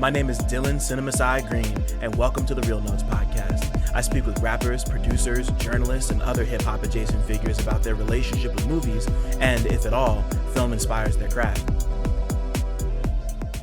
My name is Dylan CineMasai Green, and welcome to the Real Notes podcast. I speak with rappers, producers, journalists, and other hip-hop adjacent figures about their relationship with movies, and, if at all, film inspires their craft.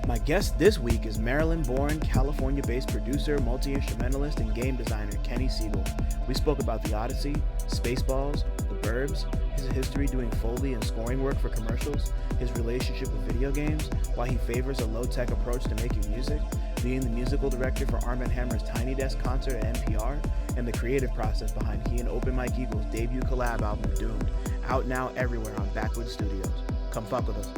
My guest this week is Maryland-born, California-based producer, multi-instrumentalist, and game designer Kenny Segal. We spoke about the Odyssey, Spaceballs, the Burbs, his history doing foley and scoring work for commercials, his relationship with video games, why he favors a low-tech approach to making music, being the musical director for Armand Hammer's Tiny Desk concert at NPR, and the creative process behind he and Open Mike Eagle's debut collab album, Doomed, out now everywhere on Backwood Studios. Come fuck with us.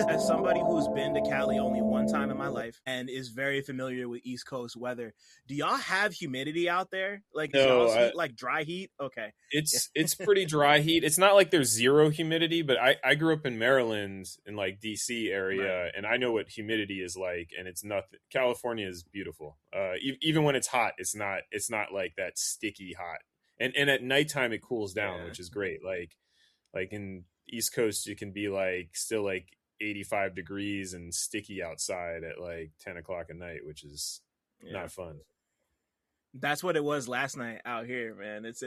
As somebody who's been to Cali only one time in my life and is very familiar with East Coast weather, do y'all have humidity out there? Like, no, heat, like dry heat? Okay. It's pretty dry heat. It's not like there's zero humidity, but I grew up in Maryland in like DC area, right, and I know what humidity is like, and it's nothing. California is beautiful. Even when it's hot, it's not like that sticky hot. And at nighttime it cools down, which is great. Like in East Coast, it can be like still like 85 degrees and sticky outside at like 10 o'clock at night, which is not fun. That's what it was last night out here, man. It's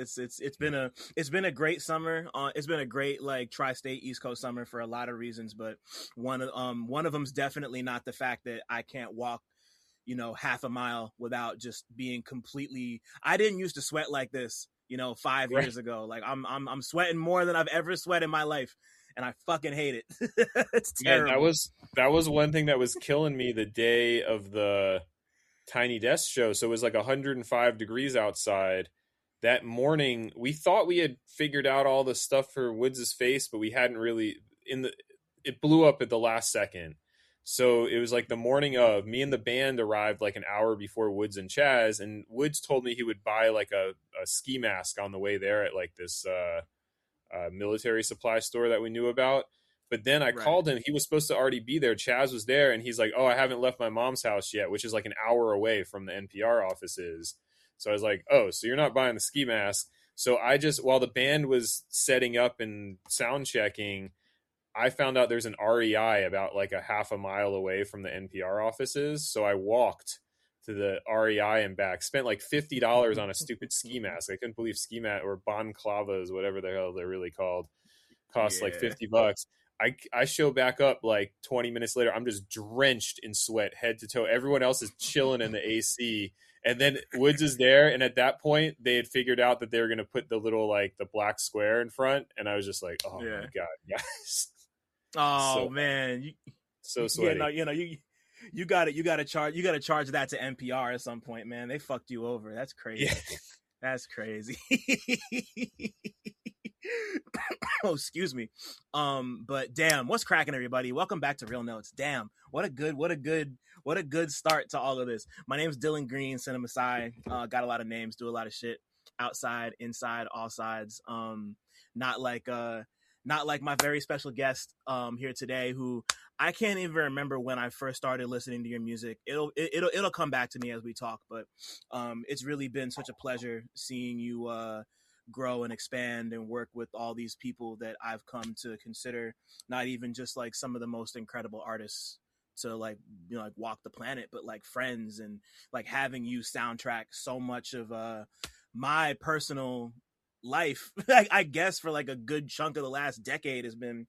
been a great summer. It's been a great like tri-state East Coast summer for a lot of reasons, but one of them's definitely not the fact that I can't walk, half a mile without just being completely. I didn't used to sweat like this, 5 years ago. Like I'm sweating more than I've ever sweat in my life. And I fucking hate it. It's terrible. Yeah, that was one thing that was killing me the day of the Tiny Desk show. So it was like 105 degrees outside. That morning, we thought we had figured out all the stuff for Woods' face, but we hadn't really. It blew up at the last second. So it was like the morning of. Me and the band arrived like an hour before Woods and Chaz, and Woods told me he would buy like a ski mask on the way there at like this. Military supply store that we knew about, but then I called him. He was supposed to already be there. Chaz was there, and he's like, "Oh, I haven't left my mom's house yet," which is like an hour away from the NPR offices. So I was like, "Oh, so you're not buying the ski mask?" So I just, while the band was setting up and sound checking, I found out there's an REI about like a half a mile away from the NPR offices. So I walked to the REI and back, spent like $50 on a stupid ski mask. I couldn't believe ski mask or balaclavas, whatever the hell they're really called, cost like $50. I show back up like 20 minutes later. I'm just drenched in sweat, head to toe. Everyone else is chilling in the AC. And then Woods is there. And at that point, they had figured out that they were going to put the little, like the black square in front. And I was just like, oh my God, guys. Oh, man. So sweaty. You got to charge that to NPR at some point, man. They fucked you over. That's crazy. Yeah. That's crazy. Oh, excuse me. But damn, what's cracking, everybody? Welcome back to Real Notes. Damn, what a good start to all of this. My name's Dylan Green, CineMasai. Got a lot of names, do a lot of shit outside, inside, all sides. Not like my very special guest here today, who I can't even remember when I first started listening to your music. It'll come back to me as we talk, but it's really been such a pleasure seeing you grow and expand and work with all these people that I've come to consider not even just like some of the most incredible artists to like walk the planet, but like friends, and like having you soundtrack so much of my personal life, I guess, for like a good chunk of the last decade has been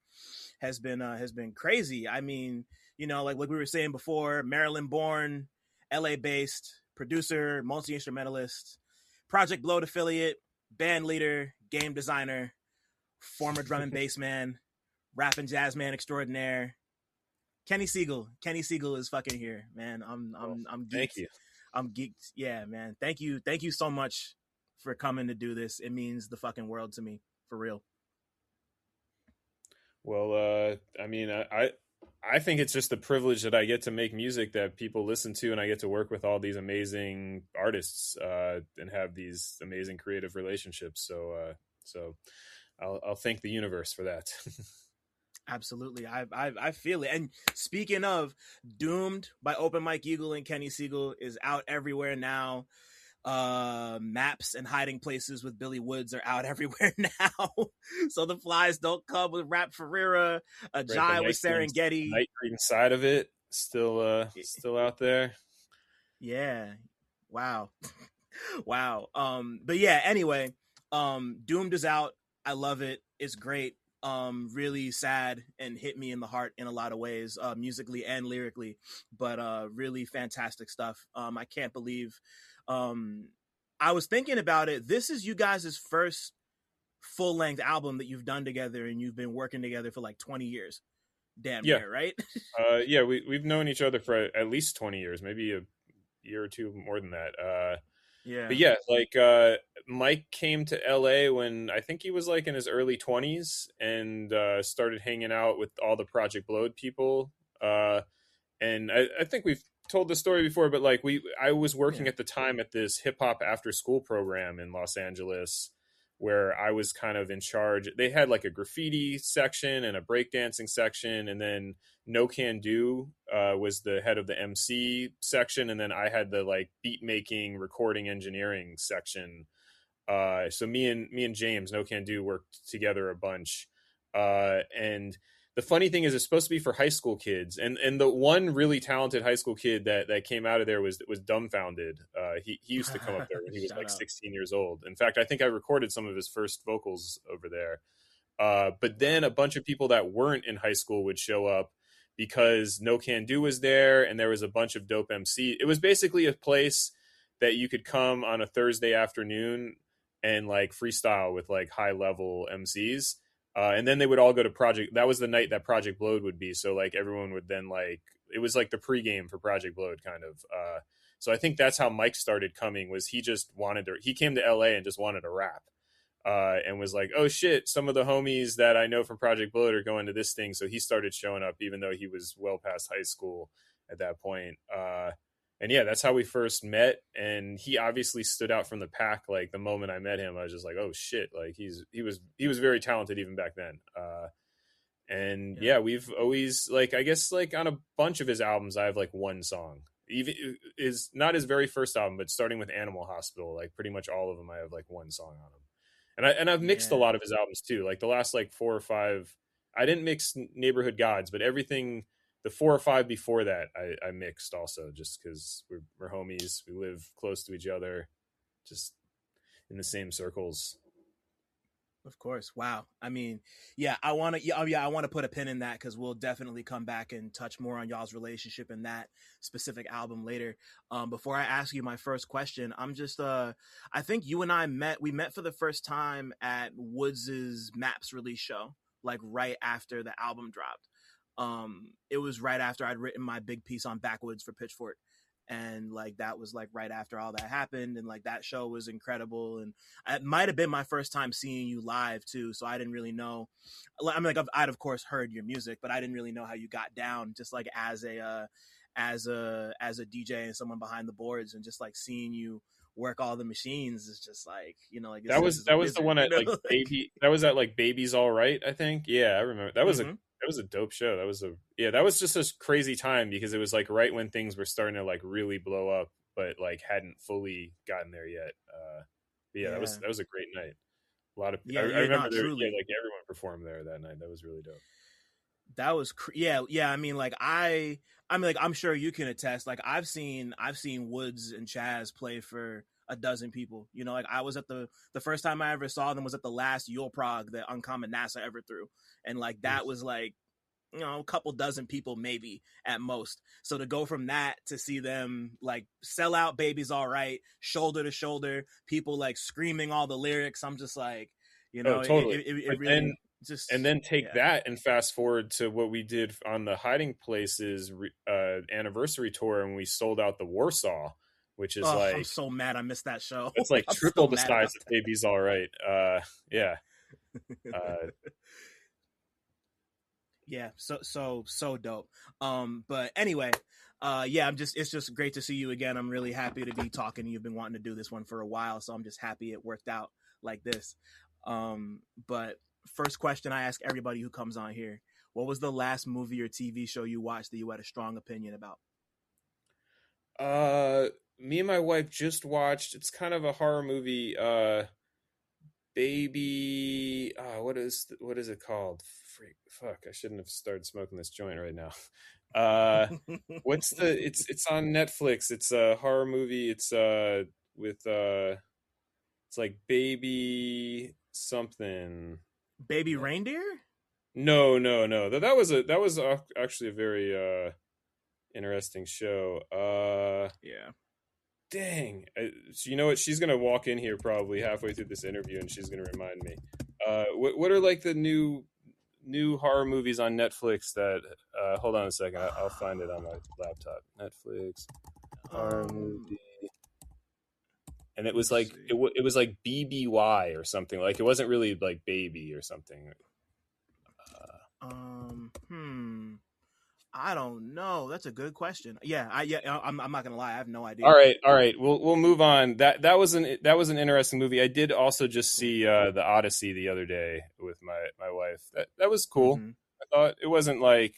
crazy. I mean, like we were saying before, Maryland born, LA based producer, multi-instrumentalist, Project Blowed affiliate, band leader, game designer, former drum and bass man, rap and jazz man extraordinaire, Kenny Segal. Kenny Segal is fucking here, man. I'm geeked. Thank you. I'm geeked. Yeah, man. Thank you so much for coming to do this. It means the fucking world to me, for real. Well, I mean, I think it's just the privilege that I get to make music that people listen to, and I get to work with all these amazing artists and have these amazing creative relationships. So I'll thank the universe for that. Absolutely. I feel it. And speaking of, Doomed by Open Mike Eagle and Kenny Segal is out everywhere now. Maps and Hiding Places with Billy Woods are out everywhere now. So the Flies Don't Come with Rap Ferreira, a Right, the Jai with Serengeti. night green side of it still out there. Yeah. Wow. Wow. But yeah, anyway, Doomed is out. I love it. It's great. Really sad and hit me in the heart in a lot of ways, musically and lyrically, but really fantastic stuff. I can't believe I was thinking about it. This is you guys' first full-length album that you've done together, and you've been working together for like 20 years. Damn Yeah. near, right? Yeah, we've known each other for at least 20 years, maybe a year or two more than that. Yeah. But yeah, like Mike came to LA when I think he was like in his early 20s and started hanging out with all the Project Blowed people. And I think we've told the story before, but like I was working at the time at this hip hop after school program in Los Angeles where I was kind of in charge. They had like a graffiti section and a breakdancing section, and then No Can Do was the head of the MC section, and then I had the like beat making, recording, engineering section. So me and James No Can Do worked together a bunch, and the funny thing is it's supposed to be for high school kids, and the one really talented high school kid that came out of there was Dumbfounded. He used to come up there when he was like 16 years old. In fact, I think I recorded some of his first vocals over there. But then a bunch of people that weren't in high school would show up because No Can Do was there, and there was a bunch of dope MC. It was basically a place that you could come on a Thursday afternoon and like freestyle with like high level MCs. And then they would all go to Project. That was the night that Project Blowed would be. So like everyone would then like, it was like the pregame for Project Blowed kind of. So I think that's how Mike started coming, was he just wanted to, he came to LA and just wanted to rap. And was like, oh shit, some of the homies that I know from Project Blowed are going to this thing. So he started showing up even though he was well past high school at that point. And yeah, that's how we first met. And he obviously stood out from the pack. Like the moment I met him, I was just like, oh shit, like he was very talented even back then. And yeah, we've always like, I guess like on a bunch of his albums, I have like one song. Even is not his very first album, but starting with Animal Hospital, like pretty much all of them, I have like one song on them. And I've mixed a lot of his albums too. Like the last like 4 or 5, I didn't mix Neighborhood Gods, but everything, the 4 or 5 before that, I mixed also, just because we're homies. We live close to each other, just in the same circles. Of course. Wow. I mean, yeah, I want to put a pin in that because we'll definitely come back and touch more on y'all's relationship in that specific album later. Before I ask you my first question, I'm just, I think you and we met for the first time at Woods's Maps release show, like right after the album dropped. It was right after I'd written my big piece on Backwoods for Pitchfork. And like that was like right after all that happened, and like that show was incredible, and it might have been my first time seeing you live too, so I didn't really know. I mean, like I'd of course heard your music, but I didn't really know how you got down just like as a DJ and someone behind the boards, and just like seeing you work all the machines is just like, you know, like that was the one at like Baby. That was at like Baby's All Right, I think. Yeah, I remember. That was that was a dope show. That was just a crazy time because it was like right when things were starting to like really blow up, but like hadn't fully gotten there yet. But yeah, that was a great night. A lot of I remember there, like everyone performed there that night. That was really dope. That was yeah. I mean, like I'm sure you can attest. Like I've seen Woods and Chaz play for a dozen people. You know, like I was at the first time I ever saw them was at the last Yule Prague that Uncommon NASA ever threw, and like that was like, you know, a couple dozen people maybe at most. So to go from that to see them like sell out Baby's All Right, shoulder to shoulder, people like screaming all the lyrics, I'm just like, you know, totally. It really just, and then take that and fast forward to what we did on the Hiding Places anniversary tour, and we sold out the Warsaw, which is like, I'm so mad I missed that show. It's like triple the size of Baby's All Right. Yeah. Yeah, so dope. But anyway, it's just great to see you again. I'm really happy to be talking. You've been wanting to do this one for a while, so I'm just happy it worked out like this. But first question I ask everybody who comes on here: what was the last movie or TV show you watched that you had a strong opinion about? me and my wife just watched. It's kind of a horror movie. Baby, what is it called? Freak, fuck! I shouldn't have started smoking this joint right now. What's the? It's on Netflix. It's a horror movie. It's with it's like Baby something. Baby reindeer? No, no, no. That was actually a very interesting show. Yeah. Dang. So you know what? She's gonna walk in here probably halfway through this interview, and she's gonna remind me. What are like the new horror movies on Netflix that? Hold on a second. I'll find it on my laptop. Netflix horror movie, and it was like it was like BBY or something. Like it wasn't really like Baby or something. I don't know. That's a good question. Yeah, I'm not gonna lie. I have no idea. All right. We'll move on. That was an interesting movie. I did also just see the Odyssey the other day with my wife. That was cool. Mm-hmm. I thought it wasn't like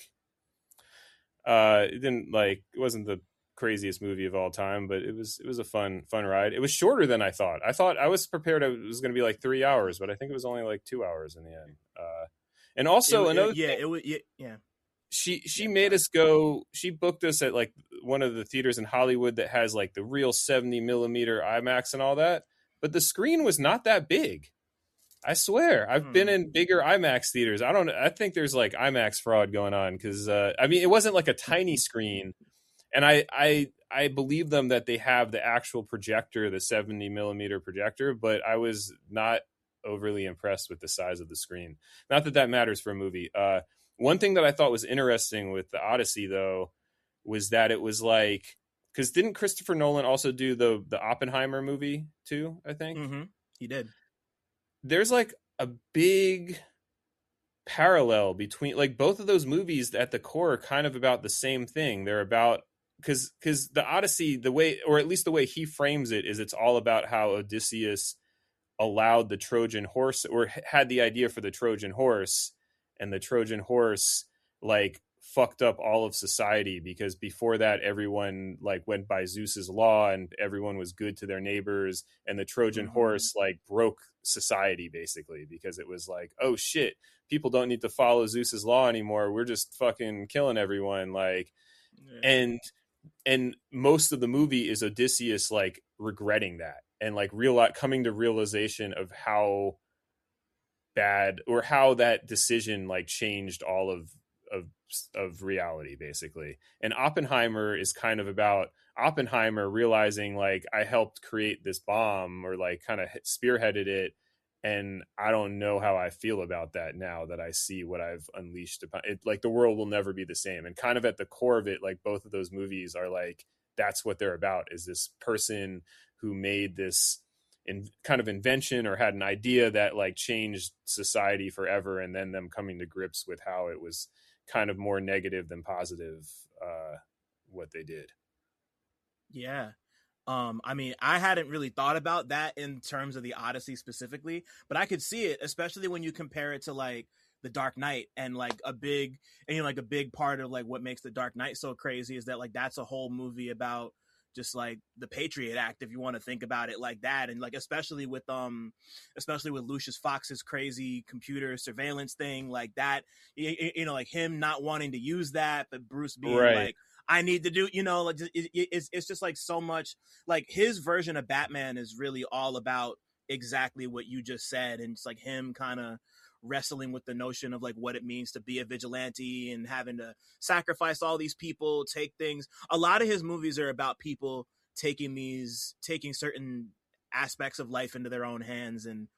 it wasn't the craziest movie of all time, but it was a fun ride. It was shorter than I thought. I was prepared it was going to be like 3 hours, but I think it was only like 2 hours in the end. And also another thing, it was yeah. She made us go. She booked us at like one of the theaters in Hollywood that has like the real 70 millimeter IMAX and all that, but the screen was not that big. I swear, I've been in bigger IMAX theaters. I think there's like IMAX fraud going on because I mean, it wasn't like a tiny screen, and I believe them that they have the actual projector, the 70 millimeter projector, but I was not overly impressed with the size of the screen. Not that that matters for a movie. One thing that I thought was interesting with the Odyssey, though, was that it was like, because didn't Christopher Nolan also do the Oppenheimer movie too? I think he did. There's like a big parallel between like both of those movies at the core are kind of about the same thing. They're about because the Odyssey, the way, or at least the way he frames it, is it's all about how Odysseus allowed the Trojan horse, or had the idea for the Trojan horse, and the Trojan horse like fucked up all of society, because before that everyone like went by Zeus's law and everyone was good to their neighbors, and the Trojan horse like broke society basically, because it was like, oh shit, people don't need to follow Zeus's law anymore, we're just fucking killing everyone, like and most of the movie is Odysseus like regretting that and like coming to realization of how bad, or how that decision like changed all of reality basically. And Oppenheimer is kind of about Oppenheimer realizing like, I helped create this bomb, or like kind of spearheaded it, and I don't know how I feel about that now that I see what I've unleashed upon it. Like the world will never be the same. And kind of at the core of it, like both of those movies are like, that's what they're about, is this person who made this kind of invention, or had an idea that like changed society forever, and then them coming to grips with how it was kind of more negative than positive, what they did. Yeah. I mean, I hadn't really thought about that in terms of the Odyssey specifically, but I could see it, especially when you compare it to like the Dark Knight, and like a big part of like what makes the Dark Knight so crazy is that like that's a whole movie about just like the Patriot Act, if you want to think about it like that. And like especially with Lucius Fox's crazy computer surveillance thing like that, you know, like him not wanting to use that, but Bruce being like, I need to do, you know, like it's just like so much, like his version of Batman is really all about exactly what you just said. And it's like him kind of wrestling with the notion of like what it means to be a vigilante and having to sacrifice all these people, take things. A lot of his movies are about people taking certain aspects of life into their own hands and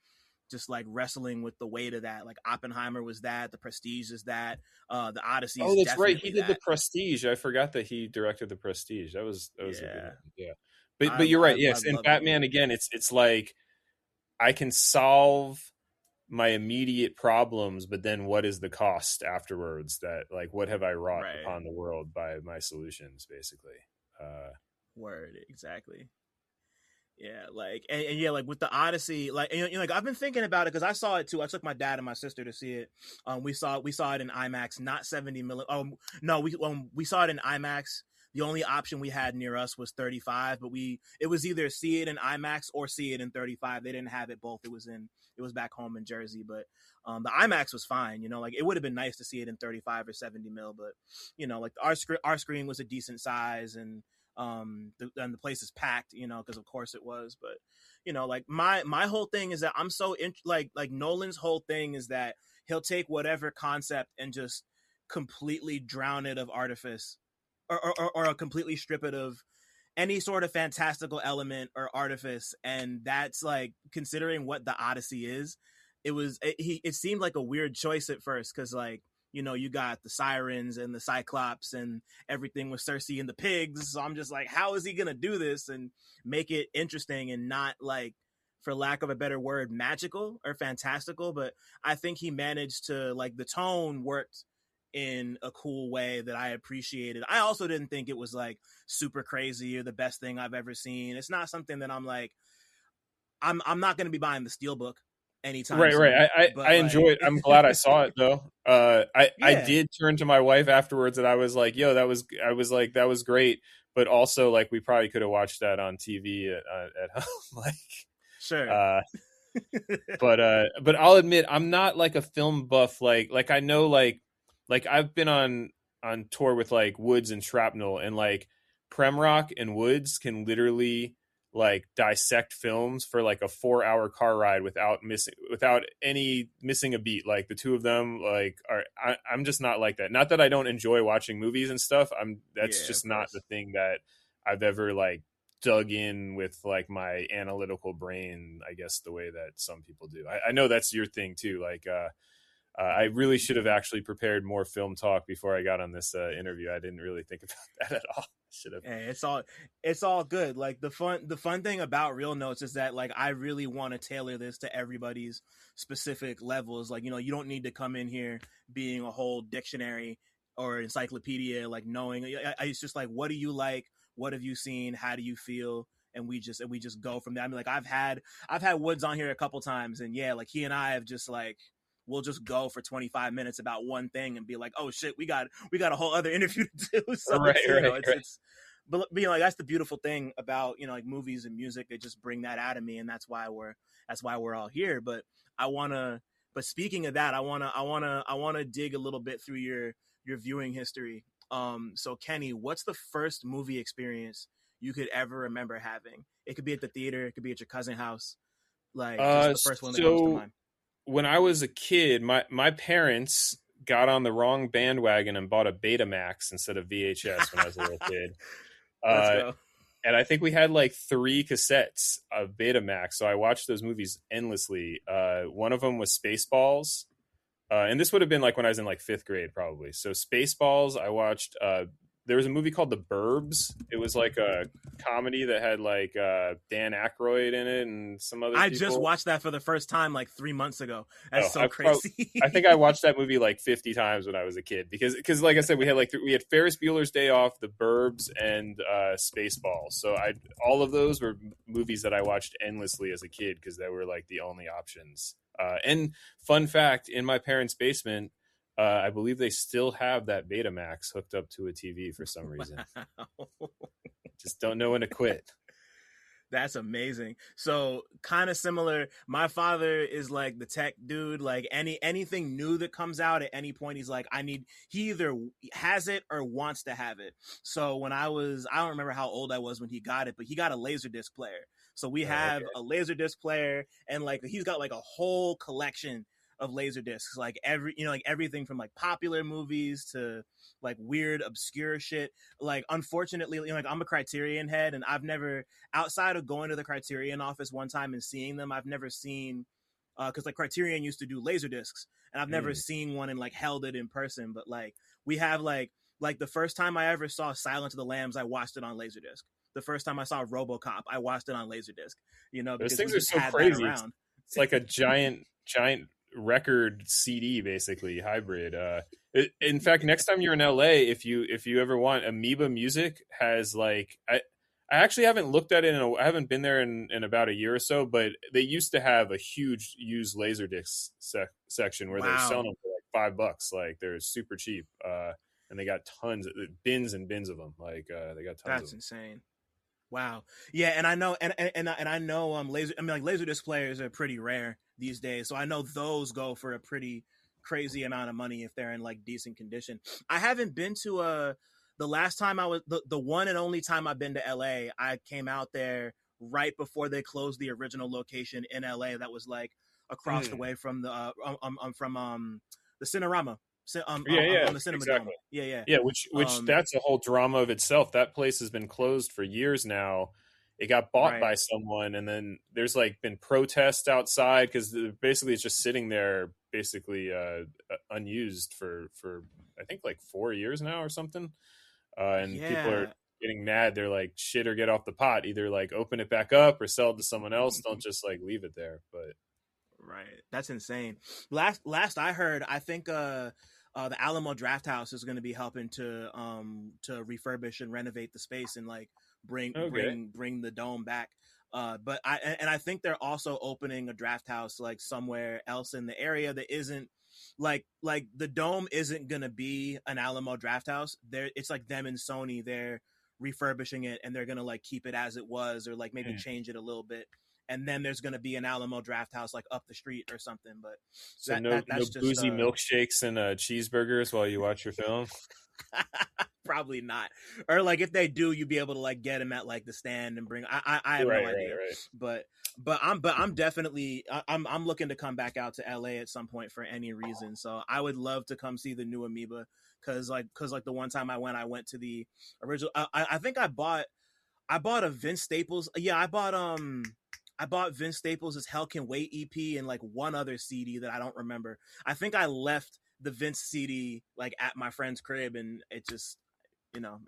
just like wrestling with the weight of that. Like Oppenheimer was that, The Prestige is that, the Odyssey is that's right, he did that. The Prestige. I forgot that he directed The Prestige. That was a good one. Yeah. But I you're right. love, Yes. And Batman, again, it's like, I can solve my immediate problems, but then what is the cost afterwards? That like, what have I wrought upon the world by my solutions, basically? Word, exactly. Yeah, like and yeah, like with the Odyssey, like and, you know, like I've been thinking about it because I saw it too. I took my dad and my sister to see it. We saw it in IMAX, not 70 millimeter. No, we saw it in IMAX, the only option we had near us was 35, but it was either see it in IMAX or see it in 35. They didn't have it both. It was back home in Jersey, but the IMAX was fine. You know, like it would have been nice to see it in 35 or 70 mil, but you know, like our screen was a decent size, and the place is packed, you know, because of course it was. But you know, like my whole thing is that I'm so like Nolan's whole thing is that he'll take whatever concept and just completely drown it of artifice, or completely strip it of any sort of fantastical element or artifice. And that's like, considering what the Odyssey is, it seemed like a weird choice at first, because like, you know, you got the sirens and the cyclops and everything with Cersei and the pigs. So I'm just like, how is he gonna do this and make it interesting and not, like, for lack of a better word, magical or fantastical? But I think he managed to, like, the tone worked in a cool way that I appreciated. I also didn't think it was like super crazy or the best thing I've ever seen. It's not something that I'm like, I'm not going to be buying the Steelbook anytime Right, soon. right. I Like, enjoy it. I'm glad I saw it though. I yeah, did turn to my wife afterwards, and I was like, "Yo, I was like, that was great." But also, like, we probably could have watched that on TV at home. Like, sure. but I'll admit, I'm not like a film buff. Like I know, like I've been on tour with like Woods and Shrapnel, and like Premrock and Woods can literally like dissect films for like a 4-hour car ride without missing a beat. Like the two of them like I'm just not like that. Not that I don't enjoy watching movies and stuff. That's just not the thing that I've ever like dug in with like my analytical brain, I guess, the way that some people do. I know that's your thing too. Like I really should have actually prepared more film talk before I got on this interview. I didn't really think about that at all. Should have. Hey, it's all good. Like the fun thing about Real Notes is that, like, I really want to tailor this to everybody's specific levels. Like, you know, you don't need to come in here being a whole dictionary or encyclopedia, like knowing. It's just like, what do you like? What have you seen? How do you feel? And we just go from there. I mean, like I've had Woods on here a couple times, and yeah, like he and I have just like, we'll just go for 25 minutes about one thing and be like, oh shit, we got a whole other interview to do. So Right, it's but you know, that's the beautiful thing about, you know, like movies and music. They just bring that out of me, and that's why we're all here. But speaking of that, I wanna dig a little bit through your viewing history. So Kenny, what's the first movie experience you could ever remember having? It could be at the theater, it could be at your cousin's house. Like, just the first one that comes to mind. When I was a kid, my parents got on the wrong bandwagon and bought a Betamax instead of VHS when I was a little kid. Let's go. And I think we had like 3 cassettes of Betamax, so I watched those movies endlessly. One of them was Spaceballs, and this would have been like when I was in like 5th grade, probably. So Spaceballs, I watched. There was a movie called The Burbs. It was like a comedy that had like Dan Aykroyd in it and some other people. Just watched that for the first time like 3 months ago. That's crazy. I think I watched that movie like 50 times when I was a kid because like I said, we had Ferris Bueller's Day Off, The Burbs, and Spaceballs. So all of those were movies that I watched endlessly as a kid because they were like the only options. And fun fact, in my parents' basement, I believe they still have that Betamax hooked up to a TV for some reason. Wow. Just don't know when to quit. That's amazing. So kind of similar. My father is like the tech dude. Like anything new that comes out at any point, he's like, he either has it or wants to have it. So when I don't remember how old I was when he got it, but he got a Laserdisc player. So we have a Laserdisc player, and like he's got like a whole collection of Laserdiscs, like everything from like popular movies to like weird obscure shit. Like unfortunately, like I'm a Criterion head, and I've never, outside of going to the Criterion office one time and seeing them, I've never seen because like Criterion used to do Laserdiscs, and I've never seen one and like held it in person. But like we have like the first time I ever saw Silence of the Lambs, I watched it on Laserdisc. The first time I saw RoboCop, I watched it on Laserdisc. You know, those things are so crazy. It's like a giant record CD, basically hybrid. In fact, next time you're in LA, if you ever want, Amoeba Music has like I actually haven't looked at it I haven't been there in about a year or so, but they used to have a huge used Laserdisc section where they're selling them for like $5. Like they're super cheap. and they got tons of bins and bins of them. Like they got tons of That's them. insane. Wow. Yeah, and I know, and I know, laser. I mean, like laserdisc players are pretty rare these days, so I know those go for a pretty crazy amount of money if they're in like decent condition. I haven't been to the last time I was the one and only time I've been to LA. I came out there right before they closed the original location in LA that was like across the way from the Cinerama, Yeah, on the Cinema Dome. exactly. Yeah, yeah. Yeah, which that's a whole drama of itself. That place has been closed for years now. It got bought Right. by someone, and then there's like been protests outside because basically it's just sitting there, basically unused for I think like 4 years now or something. And people are Yeah. getting mad. They're like, "Shit or get off the pot. Either like open it back up or sell it to someone else. Don't just like leave it there." But Right. That's insane. Last I heard, I think the Alamo Draft House is going to be helping to refurbish and renovate the space and like bring the dome back. But I think they're also opening a draft house like somewhere else in the area that isn't like the dome isn't going to be an Alamo Draft House. It's like them and Sony, they're refurbishing it and they're going to like keep it as it was or like maybe change it a little bit. And then there's going to be an Alamo Draft House like up the street or something. But so that's no just boozy milkshakes and cheeseburgers while you watch your film. probably not. Or like if they do, you'd be able to like get them at like the stand and bring. I have no idea. Right. But I'm definitely I'm looking to come back out to LA at some point for any reason. So I would love to come see the new Amoeba because the one time I went to the original. I think I bought a Vince Staples. Yeah, I bought Vince Staples' Hell Can Wait EP and like one other CD that I don't remember. I think I left the Vince CD like at my friend's crib and it just,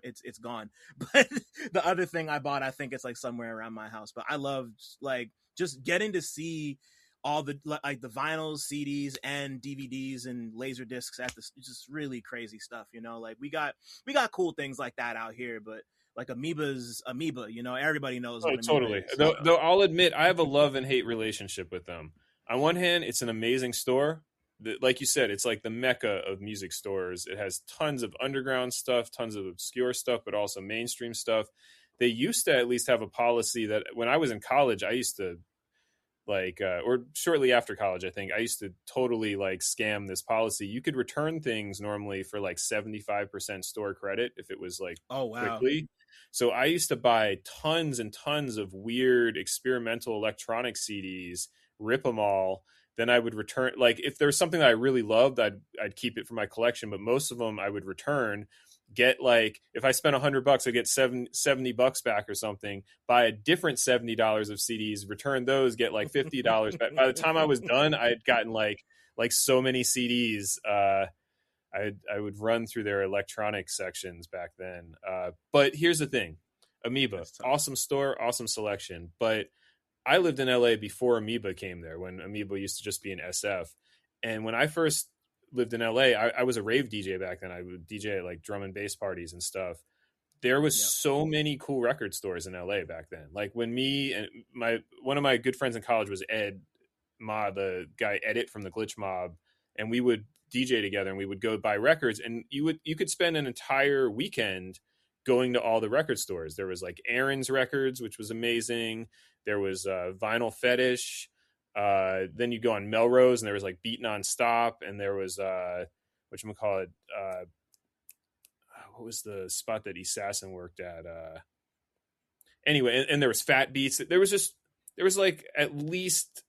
it's gone. But the other thing I bought, I think it's like somewhere around my house. But I love like just getting to see all the like the vinyls, CDs, and DVDs and laser discs at this. It's just really crazy stuff, Like we got cool things like that out here, but like Amoeba's Amoeba, everybody knows what Amoeba Totally. is. Though I'll admit, I have a love and hate relationship with them. On one hand, it's an amazing store. Like you said, it's like the mecca of music stores. It has tons of underground stuff, tons of obscure stuff, but also mainstream stuff. They used to at least have a policy that when I was in college, I used to or shortly after college, I think I used to totally like scam this policy. You could return things normally for like 75% store credit if it was like quickly. So I used to buy tons and tons of weird experimental electronic CDs, rip them all. Then I would return, like if there was something that I really loved, I'd keep it for my collection. But most of them I would return, get like, if I spent $100, I get $70 back or something, buy a different $70 of CDs, return those, get like $50 back. By the time I was done, I had gotten like so many CDs. I would run through their electronic sections back then. But here's the thing, Amoeba, awesome store, awesome selection. But I lived in LA before Amoeba came there, when Amoeba used to just be an SF. And when I first lived in LA, I was a rave DJ back then. I would DJ at like drum and bass parties and stuff. There was so many cool record stores in LA back then. Like when me and one of my good friends in college was Ed Ma, the guy Edit from the Glitch Mob, and we would DJ together and we would go buy records, and you could spend an entire weekend going to all the record stores. There was like Aaron's Records, which was amazing. There was Vinyl Fetish. Then you go on Melrose and there was like Beat Non-Stop, and there was whatchamacallit, what was the spot that Assassin worked at? Anyway, and there was Fat Beats. There was like at least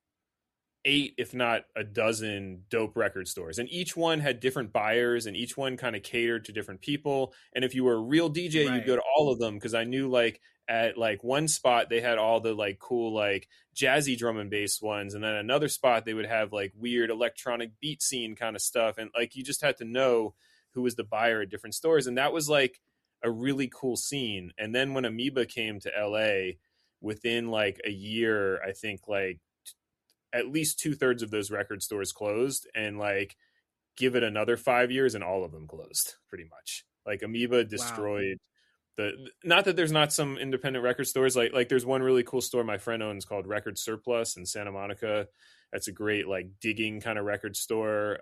8, if not a dozen dope record stores, and each one had different buyers and each one kind of catered to different people. And if you were a real DJ, you'd go to all of them, because I knew like at like one spot they had all the like cool like jazzy drum and bass ones, and then another spot they would have like weird electronic beat scene kind of stuff, and like you just had to know who was the buyer at different stores. And that was like a really cool scene. And then when Amoeba came to LA, within like a year, I think like at least 2/3 of those record stores closed, and like give it another 5 years and all of them closed pretty much. Like Amoeba destroyed not that there's not some independent record stores. Like there's one really cool store my friend owns called Record Surplus in Santa Monica. That's a great like digging kind of record store.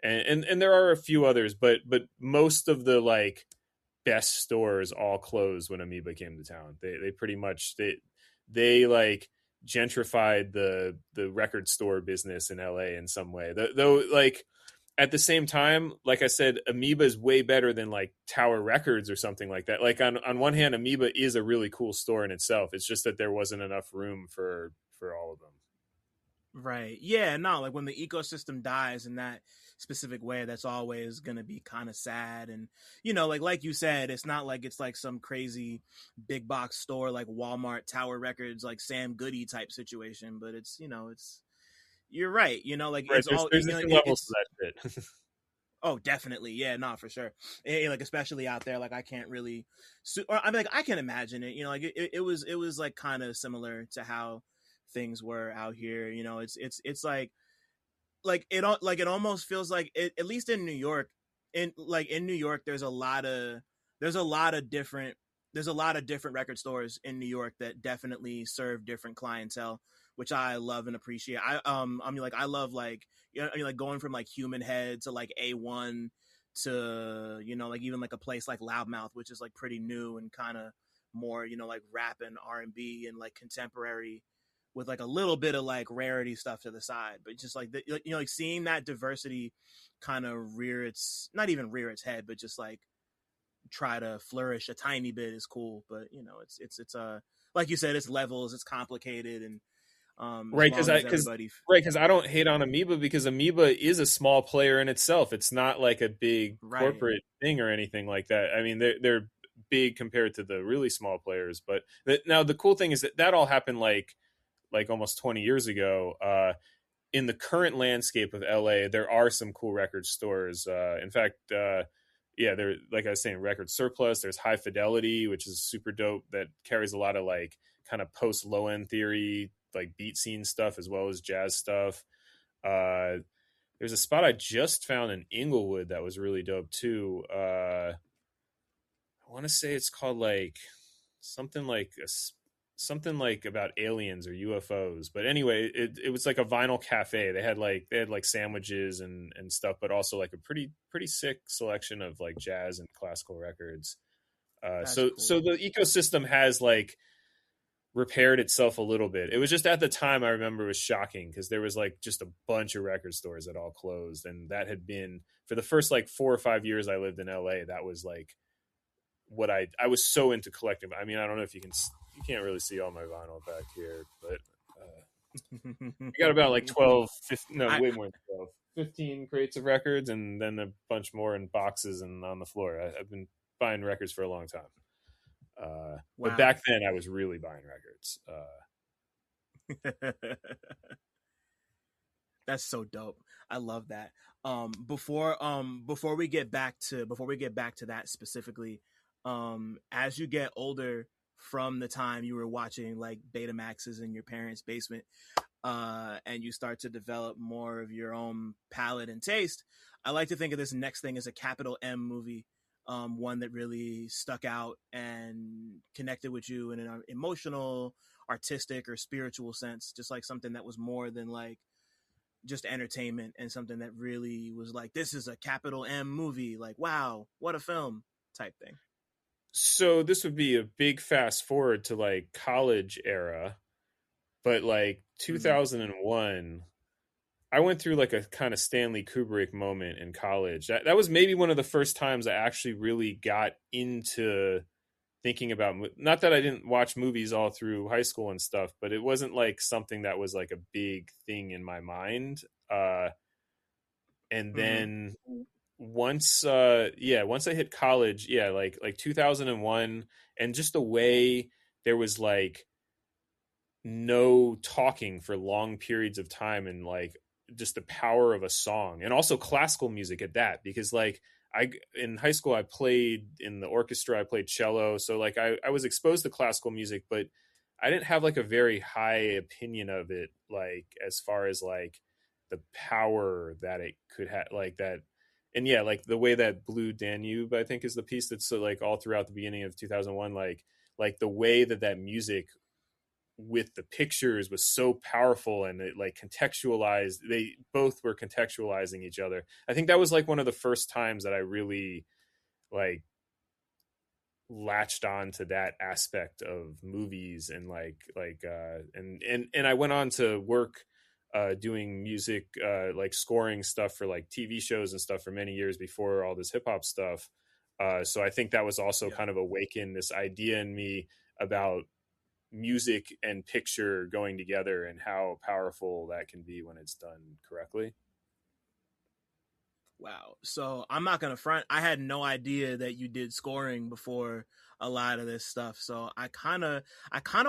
and there are a few others, but most of the like best stores all closed when Amoeba came to town. They pretty much they like gentrified the record store business in LA in some way. Though like at the same time, like I said, Amoeba is way better than like Tower Records or something like that. Like on one hand, Amoeba is a really cool store in itself. It's just that there wasn't enough room for all of them. Right. Yeah, no, like when the ecosystem dies in that specific way, that's always going to be kind of sad. And, like you said, it's not like it's like some crazy big box store like Walmart, Tower Records, like Sam Goody type situation. But you're right. Like Right. it's all, There's different levels to that shit. oh, definitely. Yeah, no, for sure. Like, especially out there, like I can't really, or I mean, like I can imagine it, like it was like kind of similar to how things were out here. It's like it almost feels like at least in New York, in New York, there's a lot of different record stores in New York that definitely serve different clientele, which I love and appreciate. I mean, like I love like I mean, like going from like Human Head to like A1 to like even like a place like Loudmouth, which is like pretty new and kind of more like rap and R&B and like contemporary with like a little bit of like rarity stuff to the side. But just like like seeing that diversity kind of not even rear its head, but just like try to flourish a tiny bit is cool. But it's like you said, it's levels, it's complicated, and Right, as long as everybody because I don't hate on Amoeba because Amoeba is a small player in itself. It's not like a big right. corporate thing or anything like that. I mean, they're big compared to the really small players. But now the cool thing is that all happened like almost 20 years ago. In the current landscape of LA, there are some cool record stores. In fact, yeah, there, like I was saying, Record Surplus. There's High Fidelity, which is super dope. That carries a lot of like kind of post low end theory, like beat scene stuff as well as jazz stuff. There's a spot I just found in Inglewood that was really dope too. I want to say it's called like something like something like about aliens or UFOs. But anyway, it was like a vinyl cafe. They had like sandwiches and stuff, but also like a pretty sick selection of like jazz and classical records. So cool. the ecosystem has like repaired itself a little bit. It was just at the time I remember it was shocking because there was like just a bunch of record stores that all closed, and that had been for the first like 4 or 5 years I lived in LA. That was like what I was so into collecting. I mean, I don't know if you can't really see all my vinyl back here, but I got about like 12, 15, no, way more than 12, 15 crates of records, and then a bunch more in boxes and on the floor. I've been buying records for a long time. But back then I was really buying records. That's so dope. I love that. Before we get back to that specifically, as you get older, from the time you were watching like Betamaxes in your parents' basement, and you start to develop more of your own palette and taste, I like to think of this next thing as a capital M movie. One that really stuck out and connected with you in an emotional, artistic, or spiritual sense, just like something that was more than like just entertainment, and something that really was like, this is a capital M movie, like, wow, what a film type thing. So this would be a big fast forward to like college era, but like 2001, I went through like a kind of Stanley Kubrick moment in college. That was maybe one of the first times I actually really got into thinking about, not that I didn't watch movies all through high school and stuff, but it wasn't like something that was like a big thing in my mind. And then once I hit college, like 2001, and just the way there was like no talking for long periods of time, and like just the power of a song, and also classical music at that, because like in high school I played in the orchestra, I played cello, so like I was exposed to classical music, but I didn't have like a very high opinion of it, like as far as like the power that it could have, like that. And yeah, like the way that Blue Danube, I think, is the piece that's so like all throughout the beginning of 2001, like the way that music with the pictures was so powerful, and it like contextualized, they both were contextualizing each other. I think that was like one of the first times that I really like latched on to that aspect of movies, and and I went on to work doing music, like scoring stuff for like TV shows and stuff for many years before all this hip hop stuff. So I think that was also kind of awakened this idea in me about music and picture going together and how powerful that can be when it's done correctly. Wow. So I'm not gonna front. I had no idea that you did scoring before a lot of this stuff. So I kind of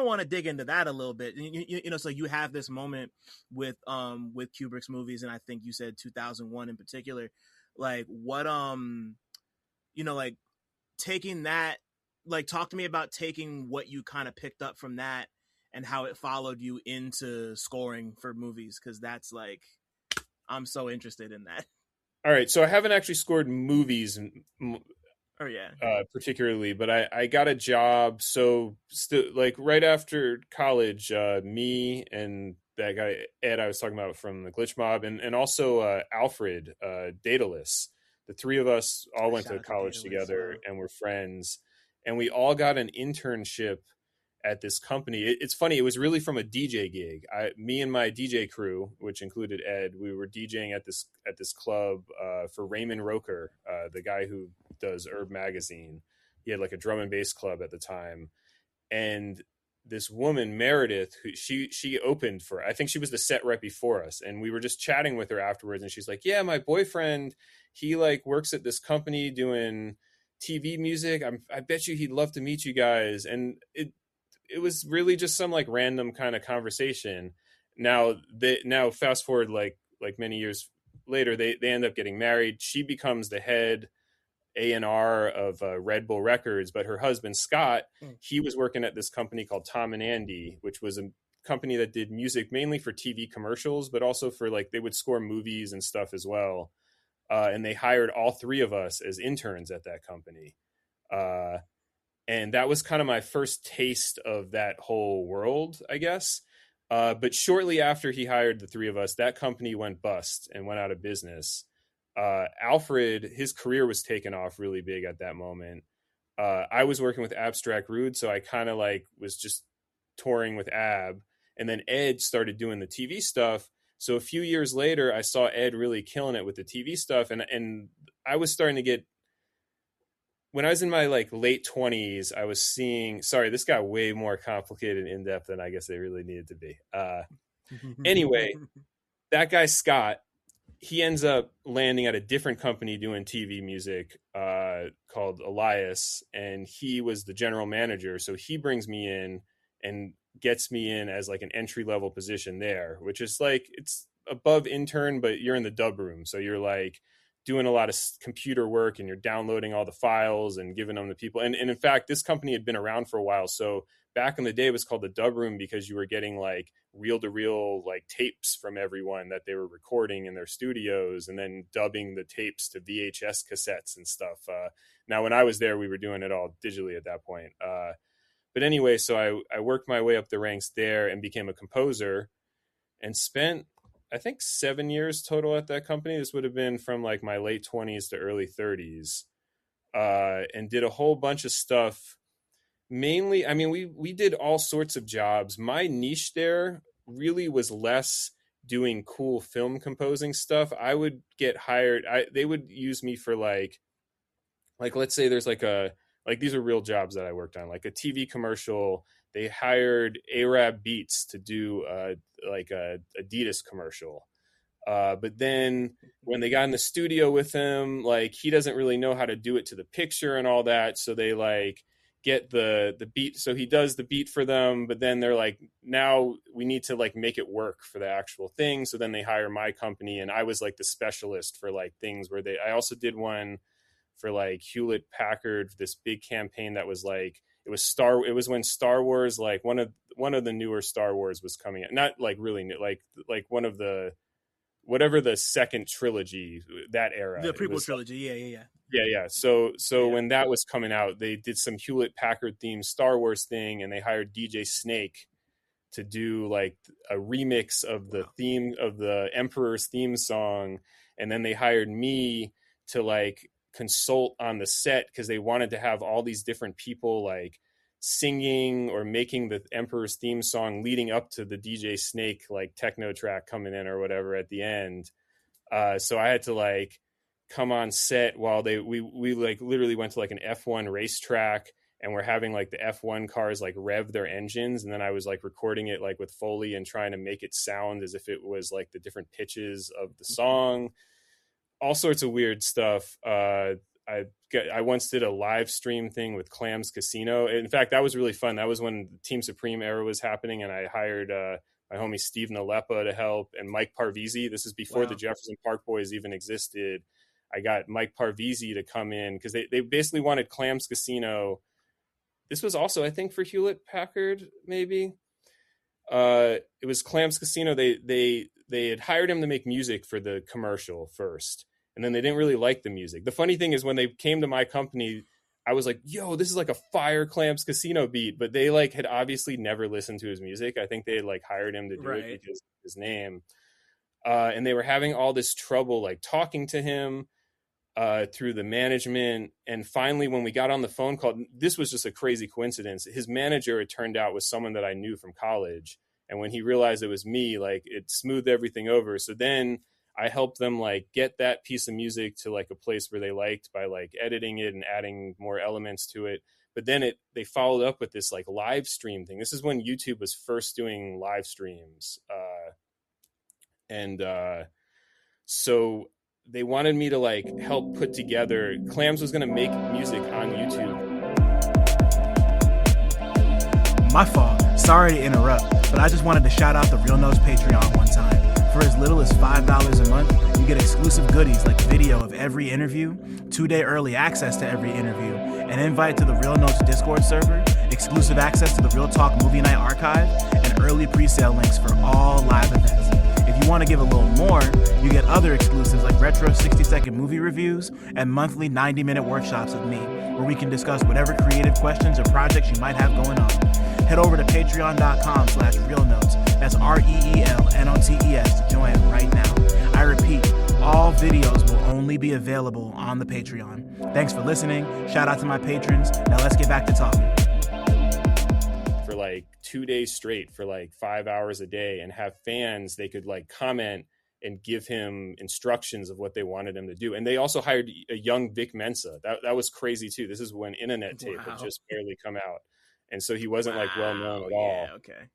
want to dig into that a little bit. You know, so you have this moment with Kubrick's movies, and I think you said 2001 in particular. Like what you know, like taking that, like talk to me about taking what you kind of picked up from that and how it followed you into scoring for movies, because that's like, I'm so interested in that. All right, so I haven't actually scored movies Oh yeah. particularly, but I got a job. So like right after college, me and that guy Ed I was talking about from the Glitch Mob, and also Alfred, Daedalus. The three of us all went Shout to out college Daedalus, together wow. and were friends, and we all got an internship at this company. It's funny, it was really from a DJ gig. Me and my DJ crew, which included Ed, we were DJing at this club for Raymond Roker, the guy who does Herb Magazine. He had like a drum and bass club at the time, and this woman Meredith, who she opened for, I think she was the set right before us, and we were just chatting with her afterwards, and she's like, yeah, my boyfriend, he like works at this company doing TV music. I bet you he'd love to meet you guys. And it was really just some like random kind of conversation. Now fast forward like many years later, they end up getting married. She becomes the head A&R of Red Bull Records, but her husband Scott, he was working at this company called Tom and Andy, which was a company that did music mainly for TV commercials, but also for like, they would score movies and stuff as well. And they hired all three of us as interns at that company. And that was kind of my first taste of that whole world, I guess. But shortly after he hired the three of us, that company went bust and went out of business. Alfred, his career was taken off really big at that moment. I was working with Abstract Rude, so I kind of like was just touring with Ab. And then Ed started doing the TV stuff. So a few years later, I saw Ed really killing it with the TV stuff. And I was starting to get, when I was in my like late 20s, I was seeing, sorry, this got way more complicated and in-depth than I guess they really needed to be. Anyway, that guy, Scott, he ends up landing at a different company doing TV music called Elias, and he was the general manager. So he brings me in and gets me in as like an entry-level position there, which is like, it's above intern, but you're in the dub room. So you're like doing a lot of computer work, and you're downloading all the files and giving them to people. And in fact, this company had been around for a while. So back in the day, it was called the dub room because you were getting like reel-to-reel like tapes from everyone that they were recording in their studios, and then dubbing the tapes to VHS cassettes and stuff. Now, when I was there, we were doing it all digitally at that point. But anyway, so I worked my way up the ranks there and became a composer, and spent, I think, 7 years total at that company. This would have been from like my late 20s to early 30s, and did a whole bunch of stuff. Mainly, I mean, we did all sorts of jobs. My niche there really was less doing cool film composing stuff. I would get hired. They would use me for like let's say there's like these are real jobs that I worked on, like a TV commercial. They hired Arab Beats to do like a Adidas commercial. But then when they got in the studio with him, like he doesn't really know how to do it to the picture and all that. So they like get the beat. So he does the beat for them, but then they're like, now we need to like make it work for the actual thing. So then they hire my company, and I was like the specialist for like things where I also did one for like Hewlett Packard, this big campaign that was like, it was when Star Wars, like one of the newer Star Wars was coming out. Not like really new, like one of the, whatever the second trilogy, that era. The prequel was, trilogy, yeah. Yeah. So when that was coming out, they did some Hewlett Packard themed Star Wars thing, and they hired DJ Snake to do like a remix of the theme of the Emperor's theme song. And then they hired me to like consult on the set because they wanted to have all these different people like singing or making the Emperor's theme song leading up to the DJ Snake like techno track coming in or whatever at the end. So I had to like come on set while we like literally went to like an F1 racetrack, and we're having like the F1 cars like rev their engines, and then I was like recording it like with foley and trying to make it sound as if it was like the different pitches of the song. All sorts of weird stuff. I once did a live stream thing with Clams Casino. In fact, that was really fun. That was when Team Supreme era was happening, and I hired my homie Steve Nalepa to help, and Mike Parvizi. This is before the Jefferson Park Boys even existed. I got Mike Parvizi to come in because they basically wanted Clams Casino. This was also, I think, for Hewlett Packard, maybe. It was Clams Casino. They had hired him to make music for the commercial first, and then they didn't really like the music. The funny thing is, when they came to my company, I was like, yo, this is like a fire Clams Casino beat, but they like had obviously never listened to his music. I think they had like hired him to do it because of his name. And they were having all this trouble like talking to him through the management. And finally, when we got on the phone call, this was just a crazy coincidence. His manager, it turned out, was someone that I knew from college. And when he realized it was me, like it smoothed everything over. So then I helped them like get that piece of music to like a place where they liked by like editing it and adding more elements to it. But then they followed up with this like live stream thing. This is when YouTube was first doing live streams. So they wanted me to like help put together. Clams was going to make music on YouTube. My fault. Sorry to interrupt, but I just wanted to shout out the Real Notes Patreon one time. For as little as $5 a month, you get exclusive goodies like video of every interview, 2-day early access to every interview, an invite to the Real Notes Discord server, exclusive access to the Real Talk Movie Night archive, and early pre-sale links for all live events. If you want to give a little more, you get other exclusives like retro 60-second movie reviews and monthly 90-minute workshops with me, where we can discuss whatever creative questions or projects you might have going on. Head over to patreon.com/realnotes. That's REELNOTES to join right now. I repeat, all videos will only be available on the Patreon. Thanks for listening. Shout out to my patrons. Now let's get back to talking. For like 2 days straight for like 5 hours a day, and have fans, they could like comment and give him instructions of what they wanted him to do. And they also hired a young Vic Mensa. That was crazy too. This is when Internet Tape had just barely come out. And so he wasn't like well known at all. Yeah, okay.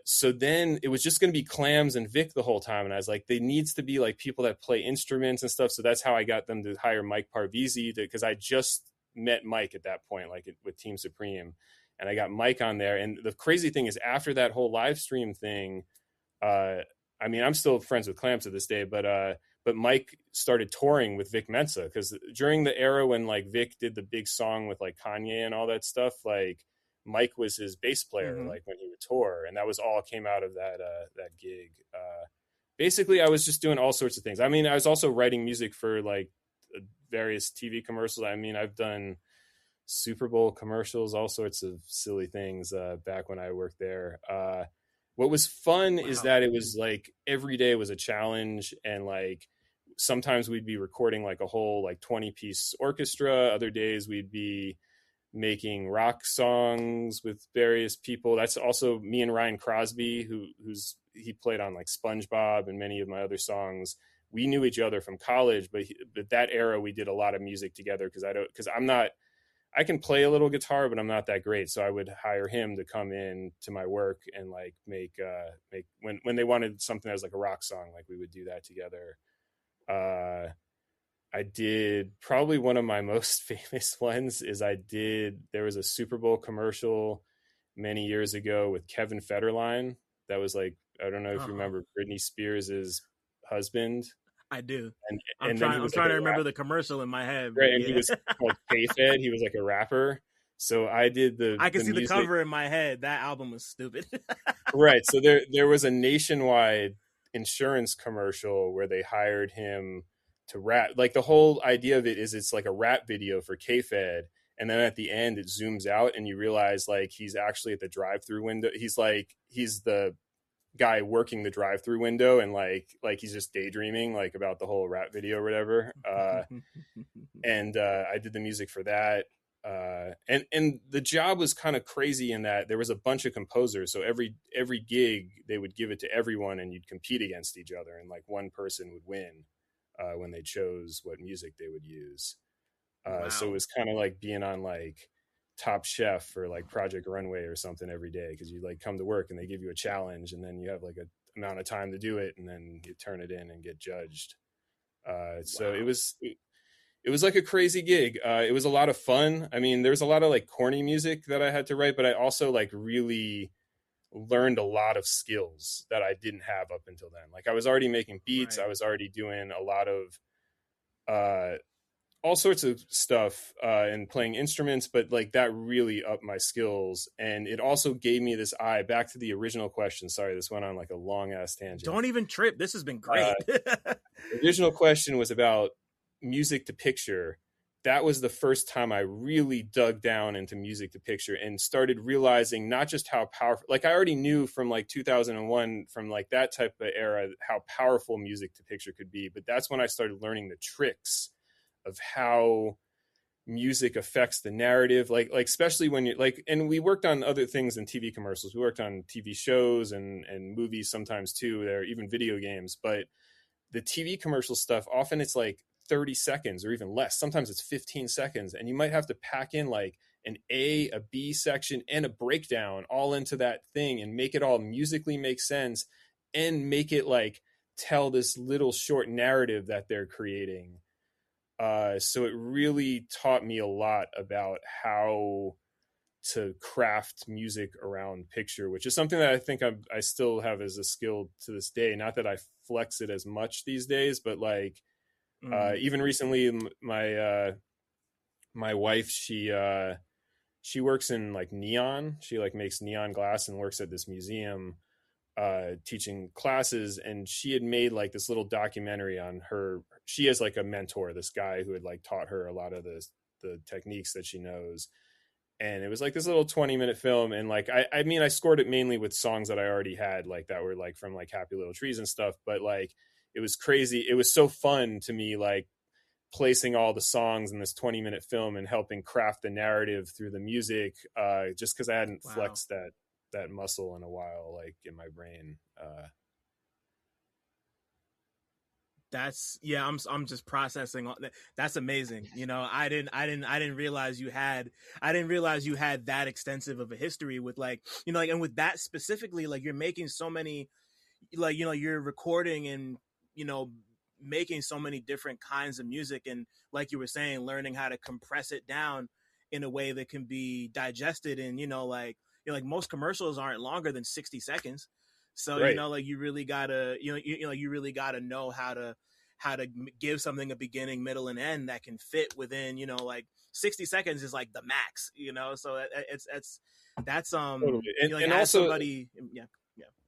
So then it was just going to be Clams and Vic the whole time. And I was like, there needs to be like people that play instruments and stuff. So that's how I got them to hire Mike Parvizi, because I just met Mike at that point, like with Team Supreme. And I got Mike on there. And the crazy thing is, after that whole live stream thing, I mean, I'm still friends with Clams to this day, but Mike started touring with Vic Mensa, because during the era when like Vic did the big song with like Kanye and all that stuff, like Mike was his bass player, like when he would tour, and that was all came out of that gig. Basically, I was just doing all sorts of things. I mean, I was also writing music for like various TV commercials. I mean, I've done Super Bowl commercials, all sorts of silly things back when I worked there. What was fun is that it was like every day was a challenge, and like sometimes we'd be recording like a whole like 20-piece orchestra. Other days we'd be making rock songs with various people. That's also me and Ryan Crosby, he played on like SpongeBob and many of my other songs. We knew each other from college, but that era we did a lot of music together, because I can play a little guitar, but I'm not that great. So I would hire him to come in to my work and like make when they wanted something that was like a rock song, like we would do that together. I did probably one of my most famous ones is there was a Super Bowl commercial many years ago with Kevin Federline. That was like, I don't know if you remember Britney Spears's husband. I do. I'm trying to remember the commercial in my head. Right, and he was called K-Fed. He was like a rapper. So I did I can see the cover in my head. That album was stupid. Right. So there was a nationwide insurance commercial where they hired him to rap. Like the whole idea of it is it's like a rap video for K-Fed, and then at the end it zooms out and you realize like he's actually at the drive-through window. He's the guy working the drive-through window, and like he's just daydreaming like about the whole rap video or whatever. And I did the music for that. And the job was kind of crazy in that there was a bunch of composers, so every gig they would give it to everyone and you'd compete against each other, and like one person would win when they chose what music they would use. Wow. So it was kind of like being on like Top Chef or like Project Runway or something every day, because you like come to work and they give you a challenge and then you have like a amount of time to do it and then you turn it in and get judged. So Wow. it was like a crazy gig. It was a lot of fun. I mean, there was a lot of like corny music that I had to write, but I also like really learned a lot of skills that I didn't have up until then. Like I was already making beats. Right. I was already doing a lot of all sorts of stuff and playing instruments, but like that really upped my skills. And it also gave me this eye back to the original question. Sorry, this went on like a long ass tangent. Don't even trip. This has been great. The original question was about music to picture. That was the first time I really dug down into music to picture and started realizing not just how powerful, like I already knew from like 2001, from like that type of era, how powerful music to picture could be. But that's when I started learning the tricks of how music affects the narrative, like especially when you like, and we worked on other things than TV commercials. We worked on TV shows and movies sometimes too. There are even video games, but the TV commercial stuff, often it's like 30 seconds or even less. Sometimes it's 15 seconds, and you might have to pack in like an A, a B section, and a breakdown all into that thing and make it all musically make sense and make it like tell this little short narrative that they're creating. So it really taught me a lot about how to craft music around picture, which is something that I think I still have as a skill to this day. Not that I flex it as much these days, but like even recently, my wife, she works in like neon. She like makes neon glass and works at this museum teaching classes, and she had made like this little documentary on her. She has like a mentor, this guy who had like taught her a lot of the techniques that she knows, and it was like this little 20-minute film. And like I mean I scored it mainly with songs that I already had, like that were like from like Happy Little Trees and stuff, but like it was crazy. It was so fun to me, like placing all the songs in this 20-minute film and helping craft the narrative through the music, just because I hadn't flexed that muscle in a while, like in my brain. That's I'm just processing all that. That's amazing. You know, I didn't realize you had that extensive of a history with like, you know, like, and with that specifically, like you're making so many, like, you know, you're recording and, you know, making so many different kinds of music, and like you were saying, learning how to compress it down in a way that can be digested. And, you know, like, you know, like most commercials aren't longer than 60 seconds. So, Right. you know, like you really gotta, you really gotta know how to give something a beginning, middle, and end that can fit within, you know, like 60 seconds is like the max, you know. So that's Totally. you know, like And as also, somebody, yeah,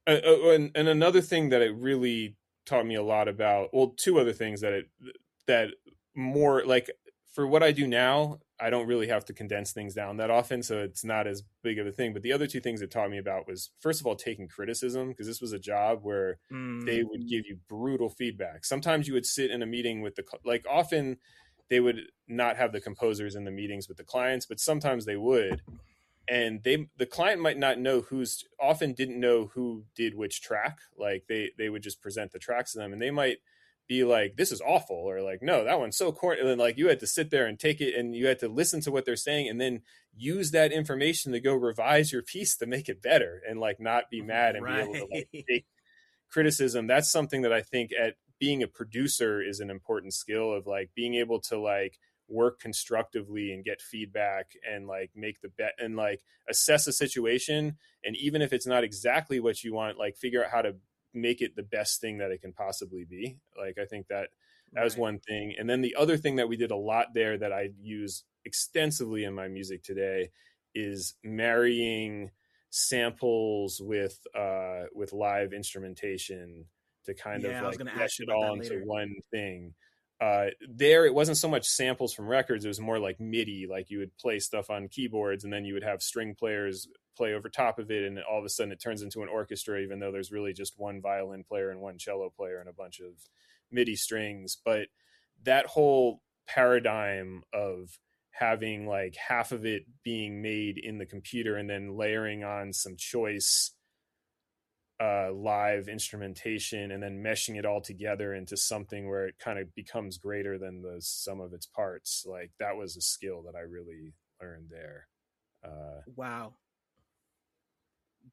and another thing that it really taught me a lot about, well, two other things that more like, for what I do now, I don't really have to condense things down that often, so it's not as big of a thing. But the other two things it taught me about was, first of all, taking criticism, because this was a job where they would give you brutal feedback. Sometimes you would sit in a meeting with like often they would not have the composers in the meetings with the clients, but sometimes they would. And the client might not know often didn't know who did which track. Like they would just present the tracks to them, and they might be like, this is awful, or like, no, that one's so corny. And then like you had to sit there and take it, and you had to listen to what they're saying and then use that information to go revise your piece to make it better, and like not be mad and right. be able to like take criticism. That's something that I think at being a producer is an important skill, of like being able to like work constructively and get feedback and like make the bet and like assess a situation. And even if it's not exactly what you want, like figure out how to make it the best thing that it can possibly be. Like, I think that was one thing. And then the other thing that we did a lot there that I use extensively in my music today is marrying samples with live instrumentation to kind of like mesh it all into one thing. there it wasn't so much samples from records, it was more like MIDI, like you would play stuff on keyboards and then you would have string players play over top of it, and all of a sudden it turns into an orchestra, even though there's really just one violin player and one cello player and a bunch of MIDI strings. But that whole paradigm of having like half of it being made in the computer and then layering on some choice live instrumentation and then meshing it all together into something where it kind of becomes greater than the sum of its parts, like that was a skill that I really learned there. Wow,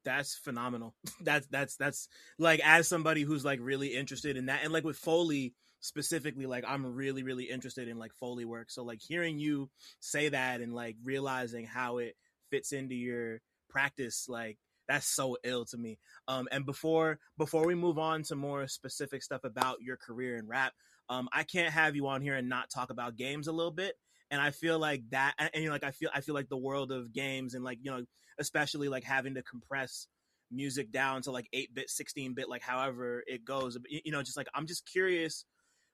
that's phenomenal. That's like, as somebody who's like really interested in that, and like with Foley specifically, like I'm really interested in like Foley work. So like hearing you say that and like realizing how it fits into your practice, like that's so ill to me. And before we move on to more specific stuff about your career in rap, I can't have you on here and not talk about games a little bit. And I feel like that, and you know, like I feel like the world of games, and like, you know, especially like having to compress music down to like 8-bit, 16-bit, like however it goes, you know, just like I'm just curious,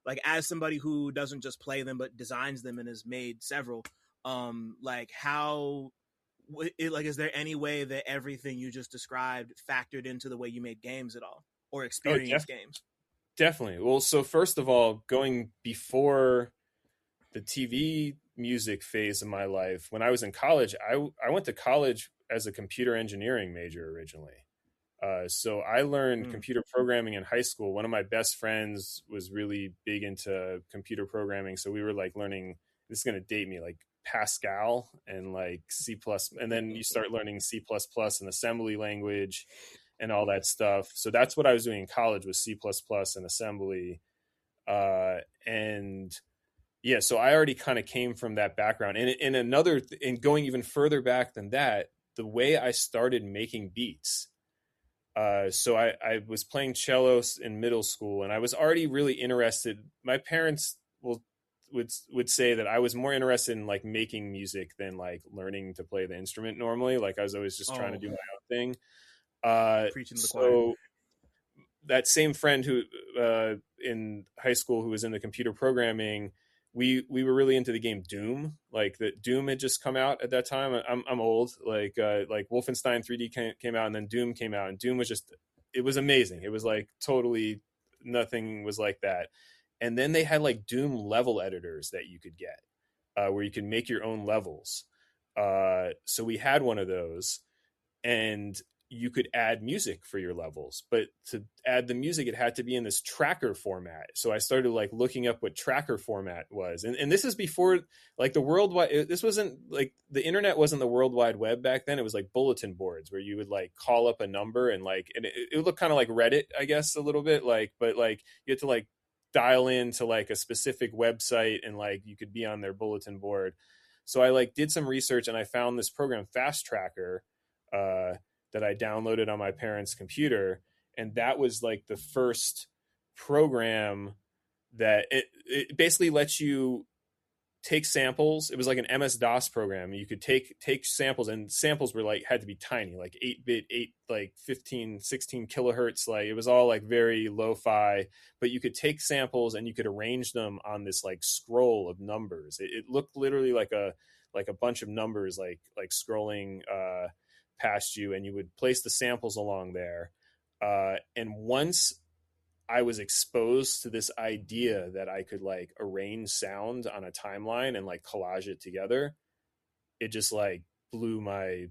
like as somebody who doesn't just play them but designs them and has made several, like how like is there any way that everything you just described factored into the way you made games at all, or Oh, experienced games? definitely. Well, so first of all, going before the TV music phase of my life, when I was in college, I went to college as a computer engineering major originally. So I learned computer programming in high school. One of my best friends was really big into computer programming, so we were like learning. This is going to date me, like Pascal and like C plus, and then you start learning C plus plus and assembly language and all that stuff. So that's what I was doing in college, was C plus plus and assembly. And yeah, so I already kind of came from that background. And and going even further back than that, the way I started making beats. So I was playing cello in middle school, and I was already really interested. My parents would say that I was more interested in like making music than like learning to play the instrument normally. Like I was always just trying to do my own thing. Preaching to the choir. So that same friend who in high school who was into computer programming, we were really into the game Doom. Like that Doom had just come out at that time. I'm old. Like Wolfenstein 3D came out, and then Doom came out, and Doom was just, it was amazing. It was like totally nothing was like that. And then they had like Doom level editors that you could get, where you could make your own levels. So we had one of those, and you could add music for your levels, but to add the music, it had to be in this tracker format. So I started like looking up what tracker format was. And this is before like the worldwide, this wasn't like the internet wasn't the World Wide Web back then. It was like bulletin boards where you would like call up a number, and like, and it would look kind of like Reddit, I guess, a little bit like, but like you had to like dial into like a specific website, and like you could be on their bulletin board. So I like did some research, and I found this program, Fast Tracker, that I downloaded on my parents' computer. And that was like the first program that it basically lets you take samples. It was like an MS-DOS program. You could take samples, and samples were like, had to be tiny, like 8-bit, like 15, 16 kilohertz. Like it was all like very lo-fi, but you could take samples and you could arrange them on this like scroll of numbers. It looked literally like a bunch of numbers, like scrolling, past you, and you would place the samples along there. And once I was exposed to this idea that I could like arrange sound on a timeline and like collage it together, it just like blew my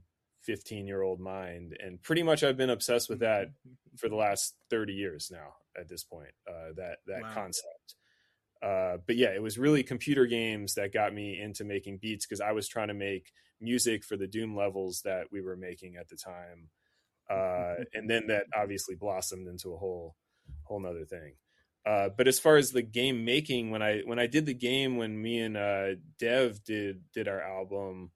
15-year-old mind. And pretty much I've been obsessed with that for the last 30 years now at this point, that wow. concept. But yeah, it was really computer games that got me into making beats, because I was trying to make music for the Doom levels that we were making at the time. And then that obviously blossomed into a whole nother thing. But as far as the game making, when I did the game, when me and Dev did our album,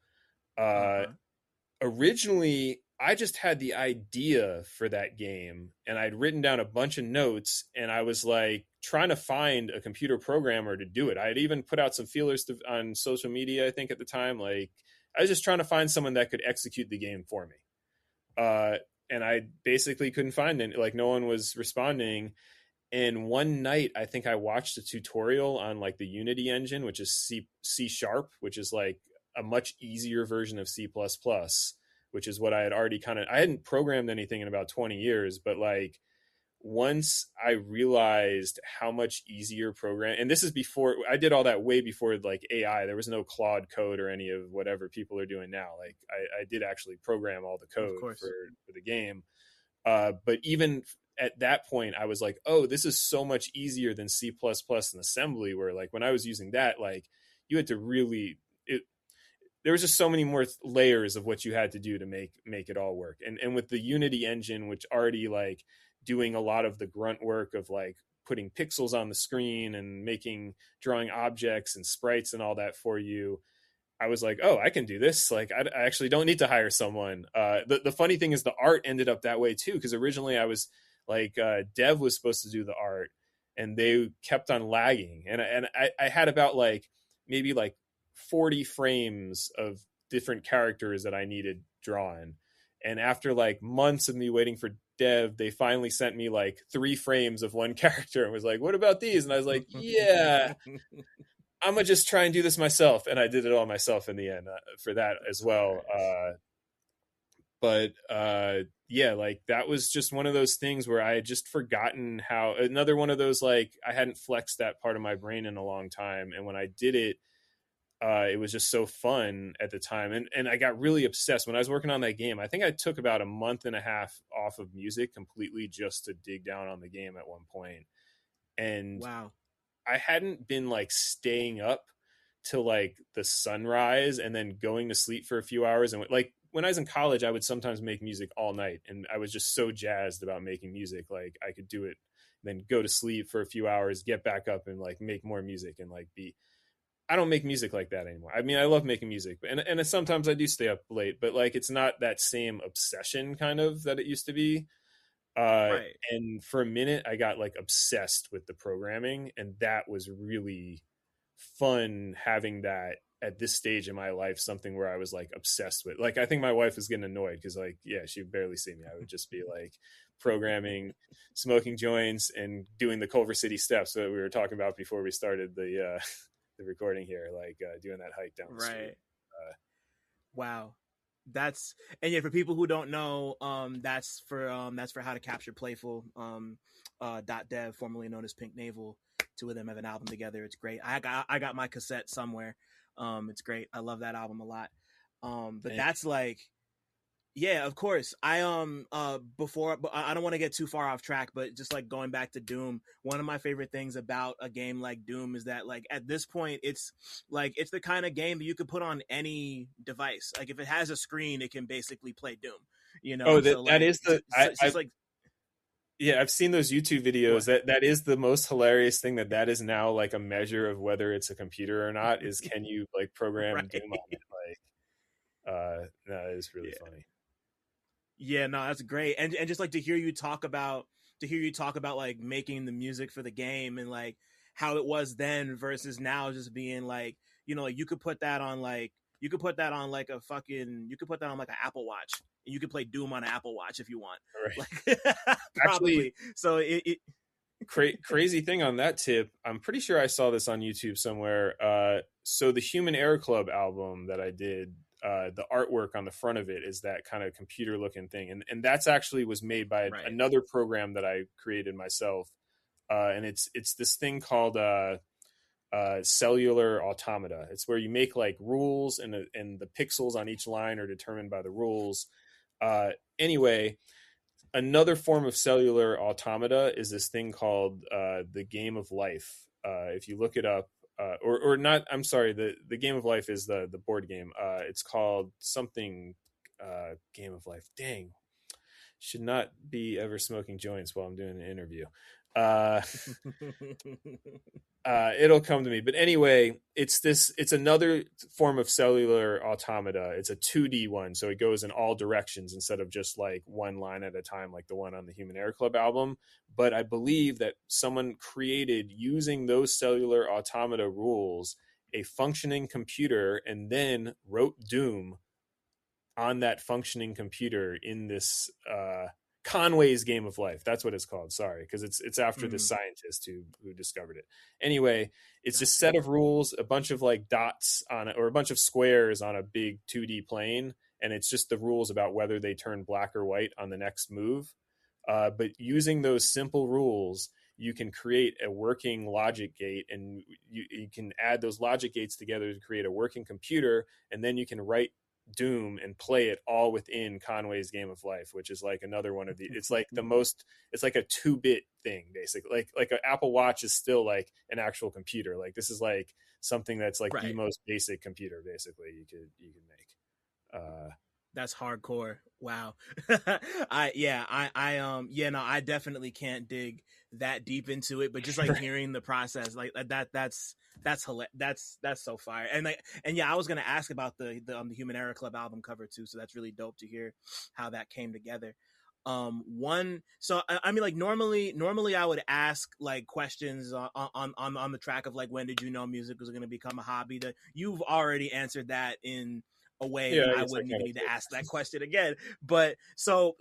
originally I just had the idea for that game, and I'd written down a bunch of notes, and I was like trying to find a computer programmer to do it. I had even put out some feelers on social media, I think at the time. Like I was just trying to find someone that could execute the game for me. And I basically couldn't find it. Like no one was responding. And one night, I think I watched a tutorial on like the Unity engine, which is C sharp, which is like a much easier version of C++, which is what I had already I hadn't programmed anything in about 20 years, but like once I realized how much easier program, and this is before I did all that, way before like AI, there was no Claude code or any of whatever people are doing now. Like I did actually program all the Of code course. for the game. But even at that point, I was like, oh, this is so much easier than C++ and assembly, where like when I was using that, like you had to really, there was just so many more layers of what you had to do to make it all work. And with the Unity engine, which already like doing a lot of the grunt work of like putting pixels on the screen and drawing objects and sprites and all that for you, I was like, oh, I can do this. Like, I actually don't need to hire someone. The funny thing is the art ended up that way too, because originally I was like, Dev was supposed to do the art, and they kept on lagging. And I had about like maybe like 40 frames of different characters that I needed drawn. And after like months of me waiting for Dev, they finally sent me like 3 frames of one character and was like, what about these? And I was like, yeah, I'm gonna just try and do this myself. And I did it all myself in the end, for that as well. But yeah, like that was just one of those things where I had just forgotten how, another one of those, like I hadn't flexed that part of my brain in a long time. And when I did it, it was just so fun at the time. And I got really obsessed when I was working on that game. I think I took about a month and a half off of music completely just to dig down on the game at one point. And Wow. I hadn't been like staying up till like the sunrise and then going to sleep for a few hours. And like when I was in college, I would sometimes make music all night, and I was just so jazzed about making music. Like I could do it, then go to sleep for a few hours, get back up and like make more music, and like I don't make music like that anymore. I mean, I love making music, and sometimes I do stay up late, but like it's not that same obsession kind of that it used to be. Right. And for a minute, I got like obsessed with the programming, and that was really fun having that at this stage in my life, something where I was like obsessed with. Like I think my wife was getting annoyed because like, yeah, she would barely see me. I would just be like programming, smoking joints, and doing the Culver City steps that we were talking about before we started the the recording here, like doing that hike down the street. Right. Wow. That's, and yeah, for people who don't know, that's for How to Capture Playful, .dev, formerly known as Pink Navel. Two of them have an album together. It's great. I got my cassette somewhere. It's great. I love that album a lot. But that's like, yeah, of course. Before, but I don't want to get too far off track, but just like going back to Doom, one of my favorite things about a game like Doom is that like at this point it's the kind of game that you could put on any device. Like if it has a screen, it can basically play Doom. You know? Oh, so, like, that is the it's just like, yeah, I've seen those YouTube videos. That is the most hilarious thing, that is now like a measure of whether it's a computer or not, is can you like program right. Doom on it? Like that is really funny. Yeah, no, that's great. And just like to hear you talk about like making the music for the game, and like how it was then versus now, just being like, you know, like you could put that on like a fucking, you could put that on like an Apple Watch, and you could play Doom on an Apple Watch if you want. Right. Like probably. Actually, so it crazy thing on that tip, I'm pretty sure I saw this on YouTube somewhere. So the Human Error Club album that I did, the artwork on the front of it is that kind of computer looking thing, and that's actually was made by another program that I created myself, and it's this thing called cellular automata. It's where you make like rules, and the pixels on each line are determined by the rules. Anyway, another form of cellular automata is this thing called the Game of Life. If you look it up, or not, I'm sorry, the Game of Life is the board game. It's called something Game of Life. Dang, should not be ever smoking joints while I'm doing an interview. It'll come to me. But anyway, it's another form of cellular automata. It's a 2D one, so it goes in all directions instead of just like one line at a time, like the one on the Human Error Club album. But I believe that someone created, using those cellular automata rules, a functioning computer, and then wrote Doom on that functioning computer in this Conway's Game of Life. That's what it's called. Sorry, because it's after the Mm, scientist who discovered it. Anyway, it's a gotcha. set of rules, a bunch of like dots on it, or a bunch of squares on a big 2D plane, and it's just the rules about whether they turn black or white on the next move. But using those simple rules, you can create a working logic gate, and you can add those logic gates together to create a working computer, and then you can write Doom and play it all within Conway's Game of Life, which is like another one of the. It's like the most. It's like a 2-bit thing, basically. Like an Apple Watch is still like an actual computer. Like this is like something that's like the Right. most basic computer, basically you could make. That's hardcore. Wow. I definitely can't dig that deep into it, but just like hearing the process like that's that's so fire. And like, and yeah, I was going to ask about the Human Error Club album cover too, so that's really dope to hear how that came together. One, so I mean, like normally I would ask like questions on the track of like, when did you know music was going to become a hobby? That you've already answered that in a way Yeah, that I I guess I wouldn't kind even of need did. to ask that question again. But so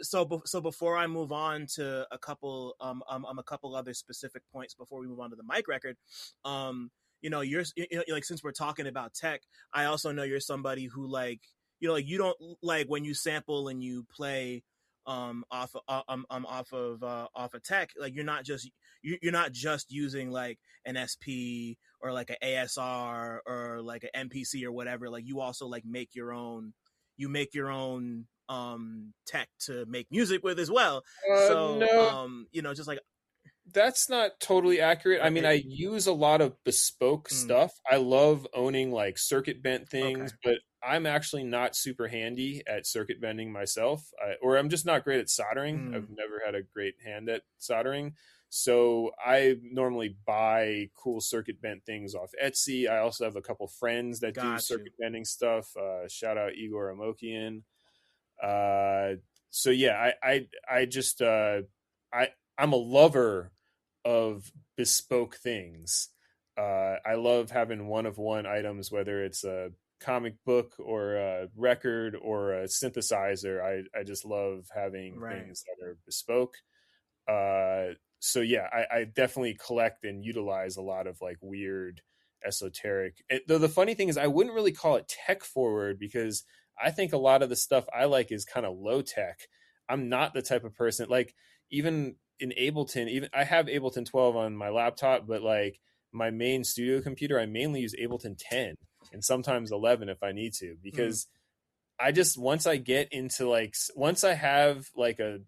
before I move on to a couple other specific points before we move on to the mic record, like, since we're talking about tech, I also know you're somebody who, like, like, you don't like when you sample and you play off of tech, like, you're not just using like an SP or like an ASR or like an MPC or whatever. Like, you also like make your own tech to make music with as well. So No, just like, that's not totally accurate. I mean, I use a lot of bespoke mm, stuff. I love owning like circuit bent okay, things, but I'm actually not super handy at circuit bending myself, or I'm just not great at soldering. I've mm, never had a great hand at soldering. So I normally buy cool circuit bent things off Etsy. I also have a couple friends that do got you. circuit bending stuff. Shout out Igor Amokian. Uh, so yeah, I just I I'm a lover of bespoke things. I love having one of one items, whether it's a comic book or a record or a synthesizer. I just love having Right. things that are bespoke. So yeah, I definitely collect and utilize a lot of like weird esoteric. Though the funny thing is, I wouldn't really call it tech forward because I think a lot of the stuff I like is kind of low tech. I'm not the type of person like, even in Ableton. Even I have Ableton 12 on my laptop, but like my main studio computer, I mainly use Ableton 10 and sometimes 11 if I need to, Mm, because I just, once I get into like, once I have like a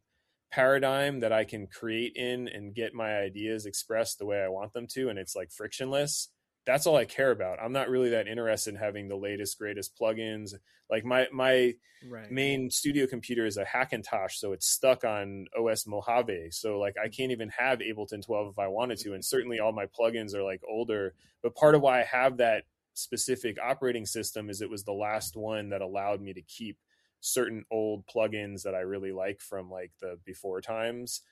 paradigm that I can create in and get my ideas expressed the way I want them to, and it's like frictionless, that's all I care about. I'm not really that interested in having the latest greatest plugins. Like my right. main studio computer is a Hackintosh, so it's stuck on OS Mojave. So like I can't even have Ableton 12 if I wanted to, and certainly all my plugins are like older. But part of why I have that specific operating system is it was the last one that allowed me to keep certain old plugins that I really like from like the before times,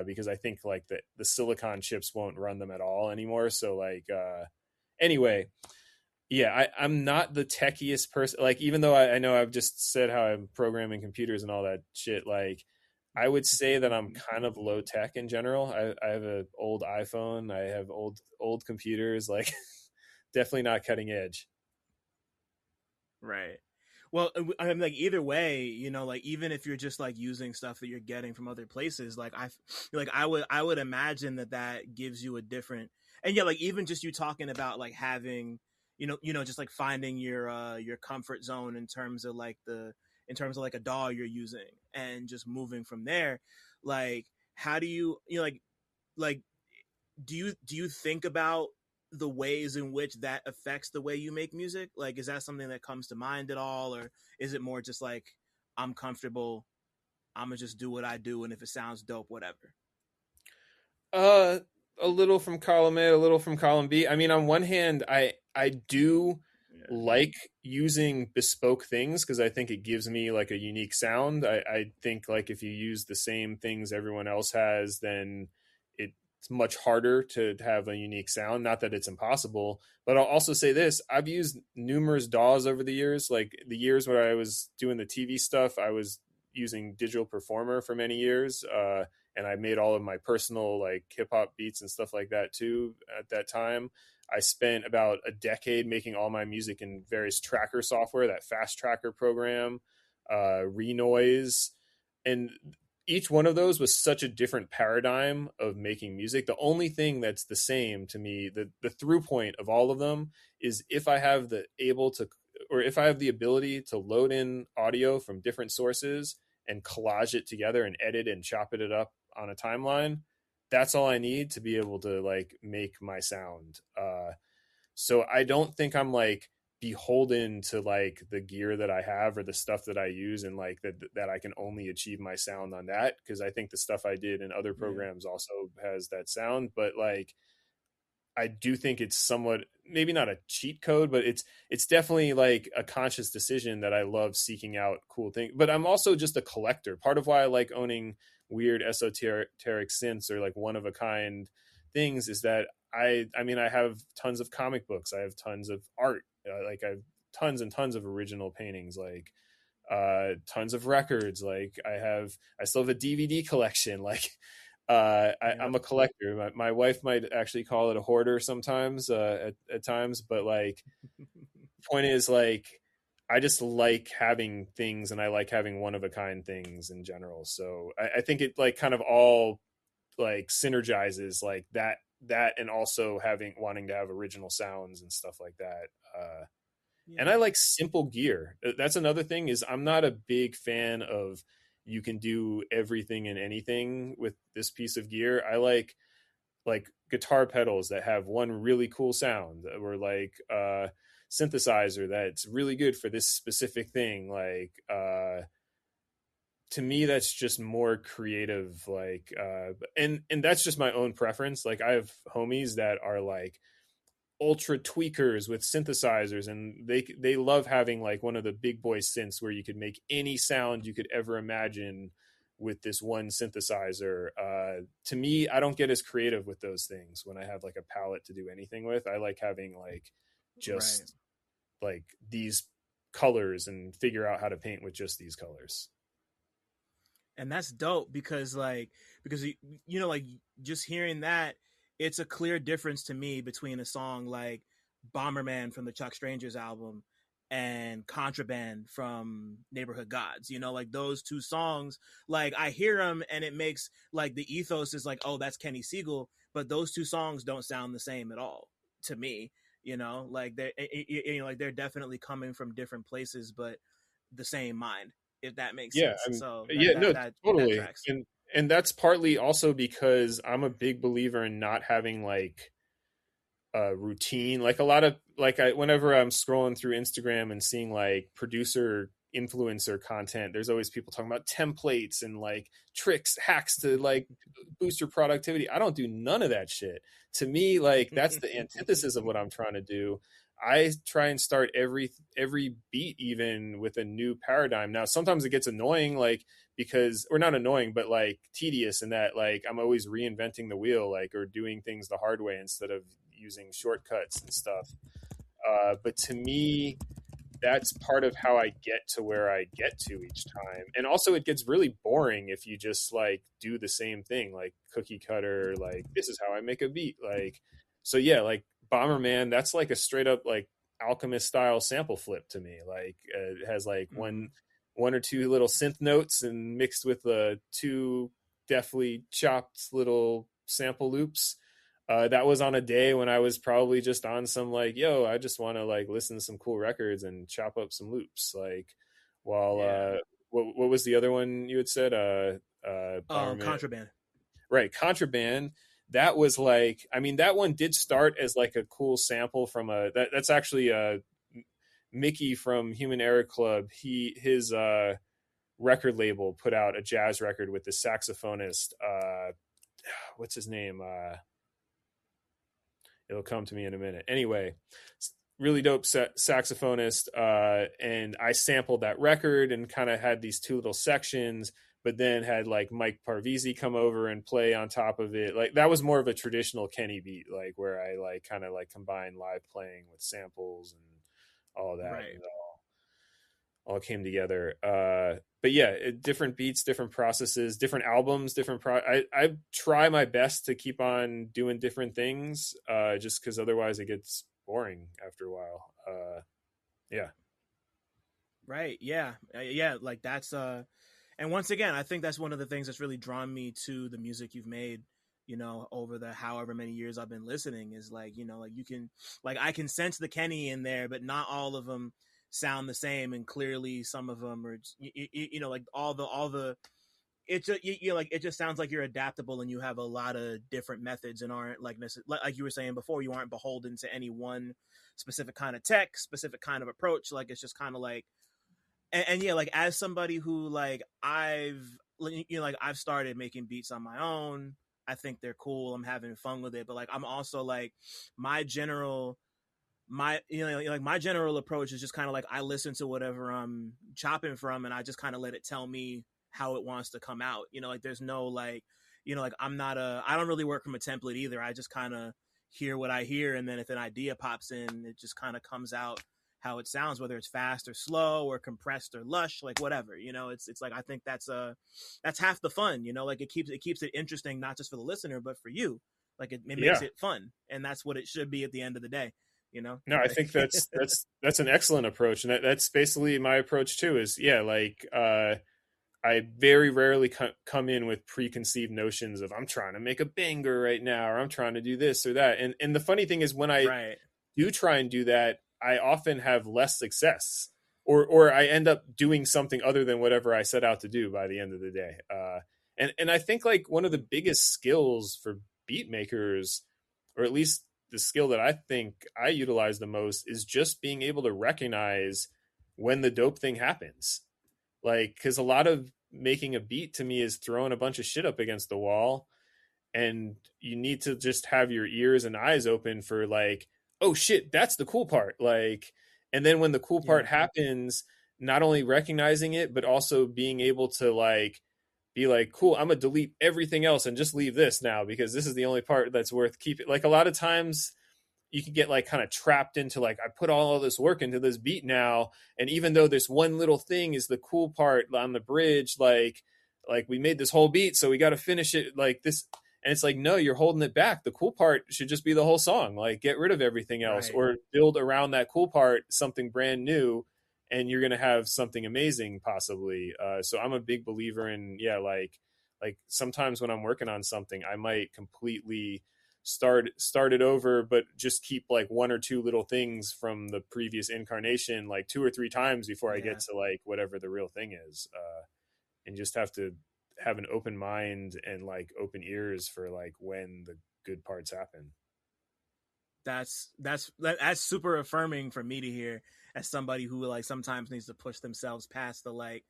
because I think like the silicon chips won't run them at all anymore. So like anyway, yeah, I'm not the techiest person. Like, even though I know I've just said how I'm programming computers and all that shit, like I would say that I'm kind of low tech in general. I have an old iPhone. I have old computers. Like, definitely not cutting edge. Right. Well, I mean, like, either way, like, even if you're just like using stuff that you're getting from other places, like, I would imagine that that gives you a different, and yeah, like, even just you talking about like having, just like finding your comfort zone in terms of like in terms of like a DAW you're using and just moving from there. Like, how do you, like, do you think about the ways in which that affects the way you make music? Like, is that something that comes to mind at all, or is it more just like, I'm comfortable, I'm gonna just do what I do, and if it sounds dope, whatever? Uh, a little from column A, a little from column B. I mean, on one hand, I do Yeah. like using bespoke things because I think it gives me like a unique sound. I think like if you use the same things everyone else has, then it's much harder to have a unique sound. Not that it's impossible, but I'll also say this: I've used numerous DAWs over the years. Like the years when I was doing the TV stuff, I was using Digital Performer for many years, and I made all of my personal like hip hop beats and stuff like that too. At that time, I spent about a decade making all my music in various tracker software, that Fast Tracker program, Renoise, and each one of those was such a different paradigm of making music. The only thing that's the same to me, the through point of all of them, is if I have the if I have the ability to load in audio from different sources and collage it together and edit and chop it up on a timeline, that's all I need to be able to like make my sound. So I don't think I'm like beholden to like the gear that I have or the stuff that I use, and like that I can only achieve my sound on that, because I think the stuff I did in other programs also has that sound. But like I do think it's somewhat, maybe not a cheat code, but it's definitely like a conscious decision that I love seeking out cool things. But I'm also just a collector. Part of why I like owning weird esoteric synths or like one of a kind things is that I mean, I have tons of comic books, I have tons of art, like I have tons and tons of original paintings, like tons of records, like I still have a DVD collection, like I'm a collector. My wife might actually call it a hoarder sometimes, at times, but like point is like I just like having things, and I like having one of a kind things in general. So I think it like kind of all like synergizes like that, and also wanting to have original sounds and stuff like that. And I like simple gear. That's another thing, is I'm not a big fan of you can do everything and anything with this piece of gear. I like guitar pedals that have one really cool sound, or like synthesizer that's really good for this specific thing. Like to me, that's just more creative. Like and that's just my own preference. Like I have homies that are like ultra tweakers with synthesizers, and they love having like one of the big boy synths where you could make any sound you could ever imagine with this one synthesizer. To me, I don't get as creative with those things when I have like a palette to do anything with. I like having like just like these colors and figure out how to paint with just these colors. And that's dope because you know, like just hearing that, it's a clear difference to me between a song like Bomberman from the Chuck Strangers album and Contraband from Neighborhood Gods. You know, like those two songs, like I hear them and it makes like the ethos is like, oh, that's Kenny Segal, but those two songs don't sound the same at all to me. You know, like they're definitely coming from different places, but the same mind, if that makes sense. So that totally. tracks. And that's partly also because I'm a big believer in not having like a routine. Like a lot of like whenever I'm scrolling through Instagram and seeing like producer influencer content, there's always people talking about templates and like tricks, hacks to like boost your productivity. I don't do none of that shit. To me, like that's the antithesis of what I'm trying to do. I try and start every beat even with a new paradigm. Now, sometimes it gets annoying, like because, or not annoying, but like tedious in that like I'm always reinventing the wheel, like, or doing things the hard way instead of using shortcuts and stuff. But to me, that's part of how I get to where I get to each time. And also it gets really boring if you just like do the same thing, like cookie cutter, like this is how I make a beat. Like, so yeah, like Bomberman, that's like a straight up like Alchemist style sample flip to me. Like it has like one or two little synth notes and mixed with two deftly chopped little sample loops. That was on a day when I was probably just on some like, yo, I just want to like listen to some cool records and chop up some loops. Like while what was the other one you had said? Contraband. Right, Contraband. That was like, I mean, that one did start as like a cool sample from that's actually Mickey from Human Error Club. His record label put out a jazz record with the saxophonist. What's his name? It'll come to me in a minute. Anyway, really dope saxophonist. And I sampled that record and kind of had these two little sections, but then had like Mike Parvizi come over and play on top of it. Like that was more of a traditional Kenny beat, like where I like kind of like combine live playing with samples and all that. Right. all came together. But yeah, different beats, different processes, different albums, I try my best to keep on doing different things, just because otherwise it gets boring after a while. Yeah. Right. Yeah. Yeah. Like that's and once again, I think that's one of the things that's really drawn me to the music you've made, you know, over the however many years I've been listening is like, you know, like you can, like I can sense the Kenny in there, but not all of them sound the same. And clearly some of them are, you know, like all the, it just, you know, like it just sounds like you're adaptable and you have a lot of different methods and aren't like you were saying before, you aren't beholden to any one specific kind of tech, specific kind of approach. Like, it's just kind of like, and yeah, like as somebody who like I've started making beats on my own. I think they're cool. I'm having fun with it, but like I'm also like my general my general approach is just kind of like I listen to whatever I'm chopping from and I just kind of let it tell me how it wants to come out. You know, like there's no like, you know, like I don't really work from a template either. I just kind of hear what I hear, and then if an idea pops in, it just kind of comes out how it sounds, whether it's fast or slow or compressed or lush, like whatever. You know, it's like I think that's half the fun. You know, like it keeps it interesting, not just for the listener but for you. Like it makes Yeah. it fun, and that's what it should be at the end of the day. You know. No, I think that's an excellent approach, and that's basically my approach too. Is yeah, like I very rarely come in with preconceived notions of I'm trying to make a banger right now, or I'm trying to do this or that. And the funny thing is, when I Right. do try and do that, I often have less success, or I end up doing something other than whatever I set out to do by the end of the day. And I think like one of the biggest skills for beat makers, or at least the skill that I think I utilize the most, is just being able to recognize when the dope thing happens. Like, because a lot of making a beat to me is throwing a bunch of shit up against the wall, and you need to just have your ears and eyes open for like, oh shit, that's the cool part. Like, and then when the cool part Yeah. happens, not only recognizing it but also being able to like be like, cool, I'm gonna delete everything else and just leave this now because this is the only part that's worth keeping. Like, a lot of times you can get like kind of trapped into like, I put all of this work into this beat now, and even though this one little thing is the cool part on the bridge, like we made this whole beat so we got to finish it like this. And it's like, no, you're holding it back. The cool part should just be the whole song. Like, get rid of everything else, Right. or build around that cool part something brand new, and you're going to have something amazing possibly. So I'm a big believer in, yeah, like sometimes when I'm working on something, I might completely start it over, but just keep like one or two little things from the previous incarnation like two or three times before I get Yeah. to like whatever the real thing is. And just have to have an open mind and like open ears for like when the good parts happen. That's super affirming for me to hear as somebody who like sometimes needs to push themselves past the like,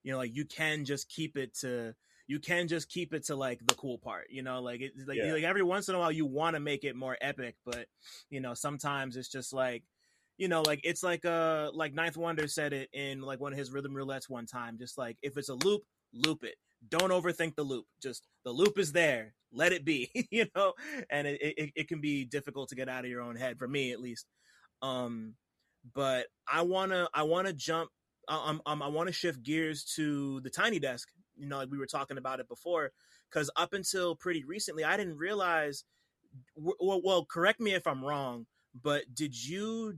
you know, like you can just keep it to like the cool part, you know, like it's like, Yeah. like every once in a while you want to make it more epic, but you know sometimes it's just like, you know, like it's like Ninth Wonder said it in like one of his rhythm roulettes one time, just like if it's a loop, loop it, don't overthink the loop, just the loop is there, let it be. You know, and it can be difficult to get out of your own head, for me at least. um but I want to jump, I want to shift gears to the Tiny Desk. You know, like we were talking about it before, because up until pretty recently I didn't realize, well, correct me if I'm wrong, but did you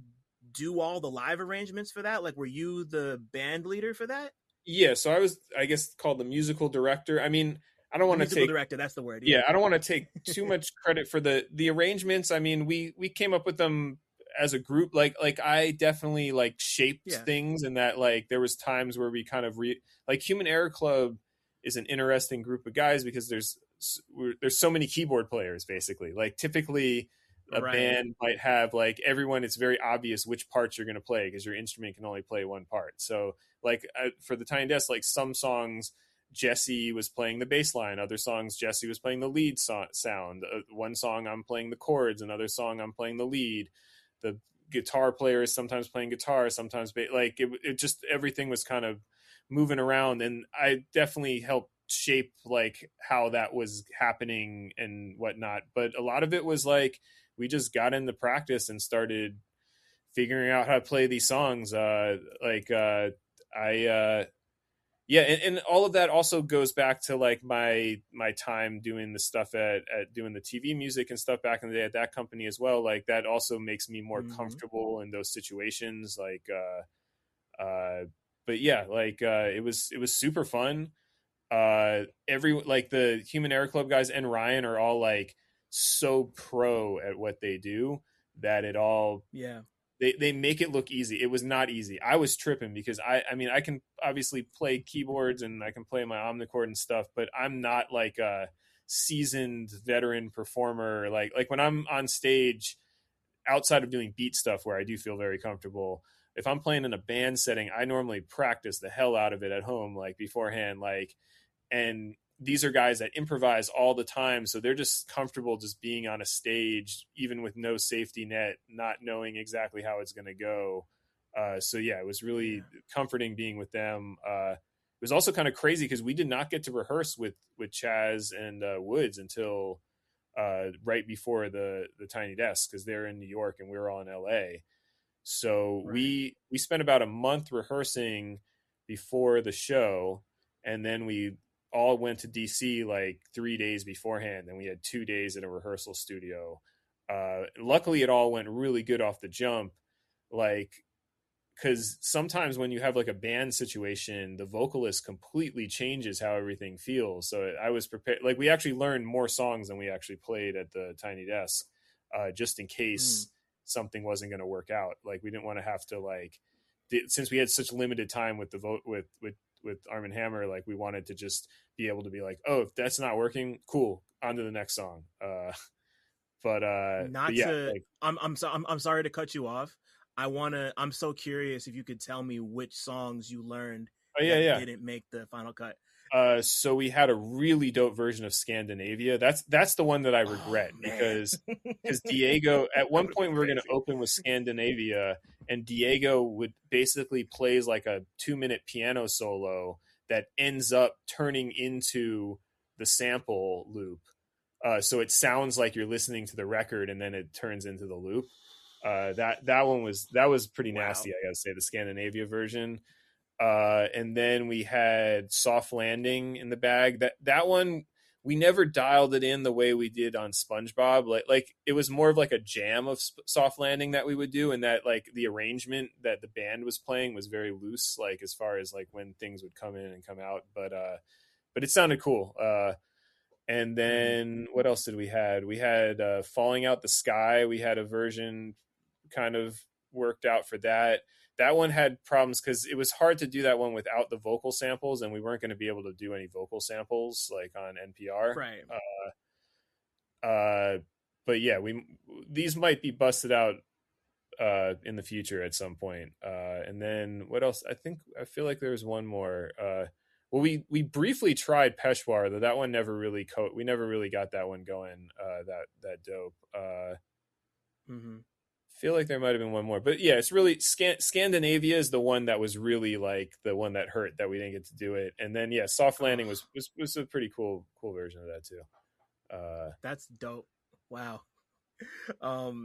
do all the live arrangements for that? Like, were you the band leader for that? Yeah, so I was, I guess, called the musical director. I mean, I don't The want to musical take, director, that's the word. Yeah. yeah, I don't want to take too much credit for the arrangements. I mean, we came up with them as a group. Like I definitely like shaped Yeah. things, and that like there was times where we kind of like Human Error Club is an interesting group of guys because there's so many keyboard players basically. Like typically a Right. band might have like everyone, it's very obvious which parts you're going to play because your instrument can only play one part. So like for the Tiny Desk, like some songs Jesse was playing the bass line, other songs Jesse was playing the lead sound, one song I'm playing the chords, another song I'm playing the lead. The guitar player is sometimes playing guitar, sometimes like it just everything was kind of moving around, and I definitely helped shape like how that was happening and whatnot. But a lot of it was like we just got into practice and started figuring out how to play these songs. Yeah, and all of that also goes back to like my time doing the stuff at doing the TV music and stuff back in the day at that company as well. Like that also makes me more Mm-hmm. comfortable in those situations. But yeah, like it was super fun. Every like the Human Error Club guys and Ryan are all like so pro at what they do that it all Yeah. they make it look easy. It was not easy. I was tripping because I mean I can obviously play keyboards and I can play my omnichord and stuff, but I'm not like a seasoned veteran performer. Like when I'm on stage outside of doing beat stuff where I do feel very comfortable. If I'm playing in a band setting, I normally practice the hell out of it at home, like beforehand, like, and these are guys that improvise all the time, so they're just comfortable just being on a stage even with no safety net, not knowing exactly how it's going to go. So yeah, it was really Yeah. comforting being with them. It was also kind of crazy because we did not get to rehearse with Chaz and Woods until right before the Tiny Desk, because they're in New York and we were all in LA. So Right. we spent about a month rehearsing before the show, and then we all went to DC like 3 days beforehand. And we had 2 days at a rehearsal studio. Luckily, it all went really good off the jump. Like, because sometimes when you have like a band situation, the vocalist completely changes how everything feels. So I was prepared. Like we actually learned more songs than we actually played at the Tiny Desk, just in Mm. case something wasn't going to work out. Like we didn't want to have to like, since we had such limited time with the vote with Arm and Hammer, like we wanted to just be able to be like, oh, if that's not working, cool, on to the next song. But Not yeah, to. like, I'm sorry to cut you off. I'm so curious if you could tell me which songs you learned oh yeah, that yeah. didn't make the final cut. So we had a really dope version of Scandinavia. That's the one that I Oh regret man, because Diego at that one would have point been we were going to crazy. open with Scandinavia, and Diego would basically plays like a 2 minute piano solo that ends up turning into the sample loop. So it sounds like you're listening to the record, and then it turns into the loop. That was pretty Wow. nasty, I gotta say, the Scandinavia version. And then we had Soft Landing in the bag. That one we never dialed it in the way we did on SpongeBob. Like it was more of like a jam of Soft Landing that we would do, and that like the arrangement that the band was playing was very loose, like as far as like when things would come in and come out. But it sounded cool. And Mm-hmm. then what else did we had? We had Falling Out the Sky. We had a version kind of worked out for that. That one had problems because it was hard to do that one without the vocal samples, and we weren't going to be able to do any vocal samples like on NPR. Right. Uh, but yeah, we these might be busted out in the future at some point. And then what else? I feel like there was one more. Well, we briefly tried Peshawar, though that one never really we never really got that one going. That dope. Mm-hmm. Feel like there might have been one more, but yeah, it's really Scandinavia is the one that was really like the one that hurt that we didn't get to do it. And then yeah, Soft Oh, Landing was a pretty cool version of that too. that's dope. Wow.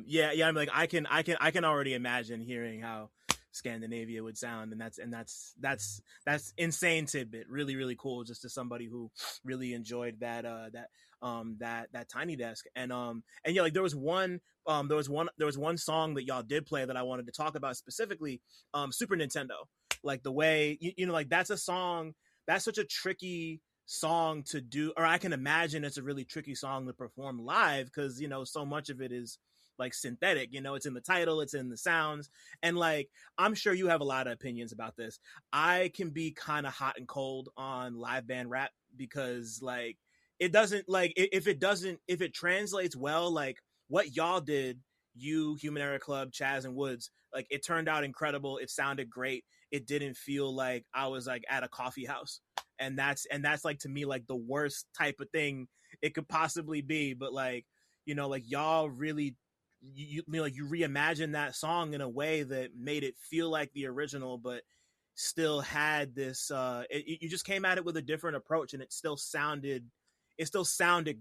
Yeah, I'm like I can already imagine hearing how Scandinavia would sound, and that's insane tidbit. Really, really cool, just to somebody who really enjoyed that Tiny Desk. And yeah, like there was one song that y'all did play that I wanted to talk about specifically. Super Nintendo. Like the way you know, like that's a song that's such a tricky song to do, or I can imagine it's a really tricky song to perform live, because you know so much of it is like synthetic. You know, it's in the title, it's in the sounds, and like I'm sure you have a lot of opinions about this. I can be kind of hot and cold on live band rap, because like it doesn't, like if it translates well, like what y'all did, you, Human Error Club, Chaz and Woods, like it turned out incredible, it sounded great, it didn't feel like I was like at a coffee house. And that's like, to me, like the worst type of thing it could possibly be. But like, you know, like y'all really, like you reimagined that song in a way that made it feel like the original, but still had this you just came at it with a different approach, and it still sounded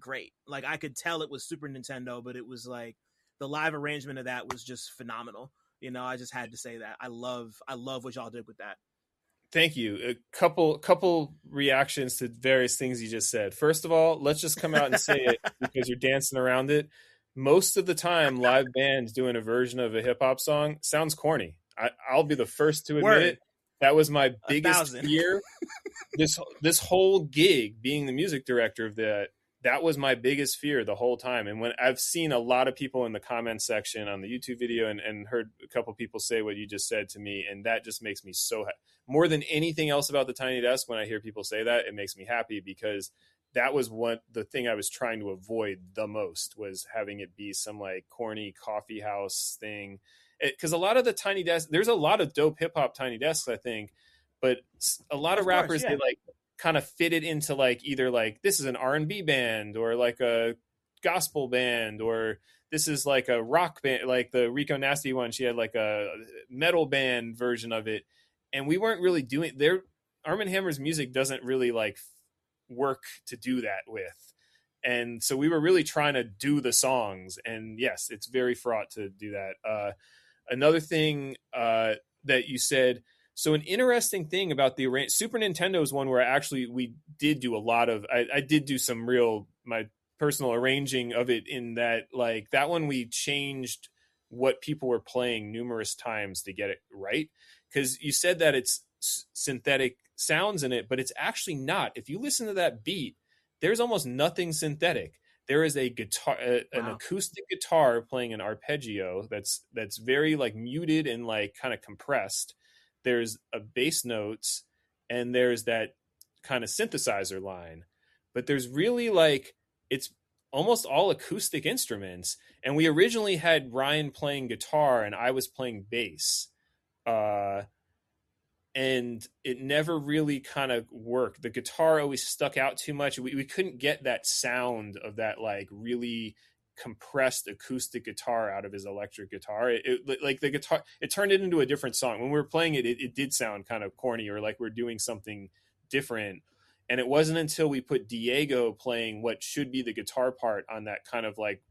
great. Like I could tell it was Super Nintendo, but it was like the live arrangement of that was just phenomenal. You know, I just had to say that I love what y'all did with that. Thank you. A couple reactions to various things you just said. First of all, let's just come out and say it because you're dancing around it. Most of the time, live bands doing a version of a hip hop song sounds corny. I'll be the first to admit Word. it. That was my biggest 1,000. fear. This whole gig, being the music director of that was my biggest fear the whole time. And when I've seen a lot of people in the comments section on the YouTube video and heard a couple people say what you just said to me, and that just makes me so more than anything else about the Tiny Desk. When I hear people say that, it makes me happy, because that was the thing I was trying to avoid the most, was having it be some like corny coffee house thing. Because a lot of the Tiny Desks, there's a lot of dope hip hop Tiny Desks, I think, but a lot of rappers, yeah. they like kind of fit it into like either like this is an R&B band or like a gospel band, or this is like a rock band, like the Rico Nasty one, she had like a metal band version of it, and we weren't really doing their Armand Hammer's music doesn't really like work to do that with. And so we were really trying to do the songs, and yes, it's very fraught to do that. Another thing that you said, so an interesting thing about the Super Nintendo is one where actually we did do a lot of, I did do some real, my personal arranging of it, in that like that one we changed what people were playing numerous times to get it right. Because you said that it's synthetic sounds in it, but it's actually not. If you listen to that beat, there's almost nothing synthetic. There is a guitar, an acoustic guitar playing an arpeggio that's very like muted and like kind of compressed. There's a bass notes, and there's that kind of synthesizer line, but there's really like, it's almost all acoustic instruments. And we originally had Ryan playing guitar and I was playing bass. And it never really kind of worked. The guitar always stuck out too much. We couldn't get that sound of that like really compressed acoustic guitar out of his electric guitar. It like the guitar, it turned it into a different song. When we were playing it, it did sound kind of corny, or like we're doing something different. And it wasn't until we put Diego playing what should be the guitar part on that kind of like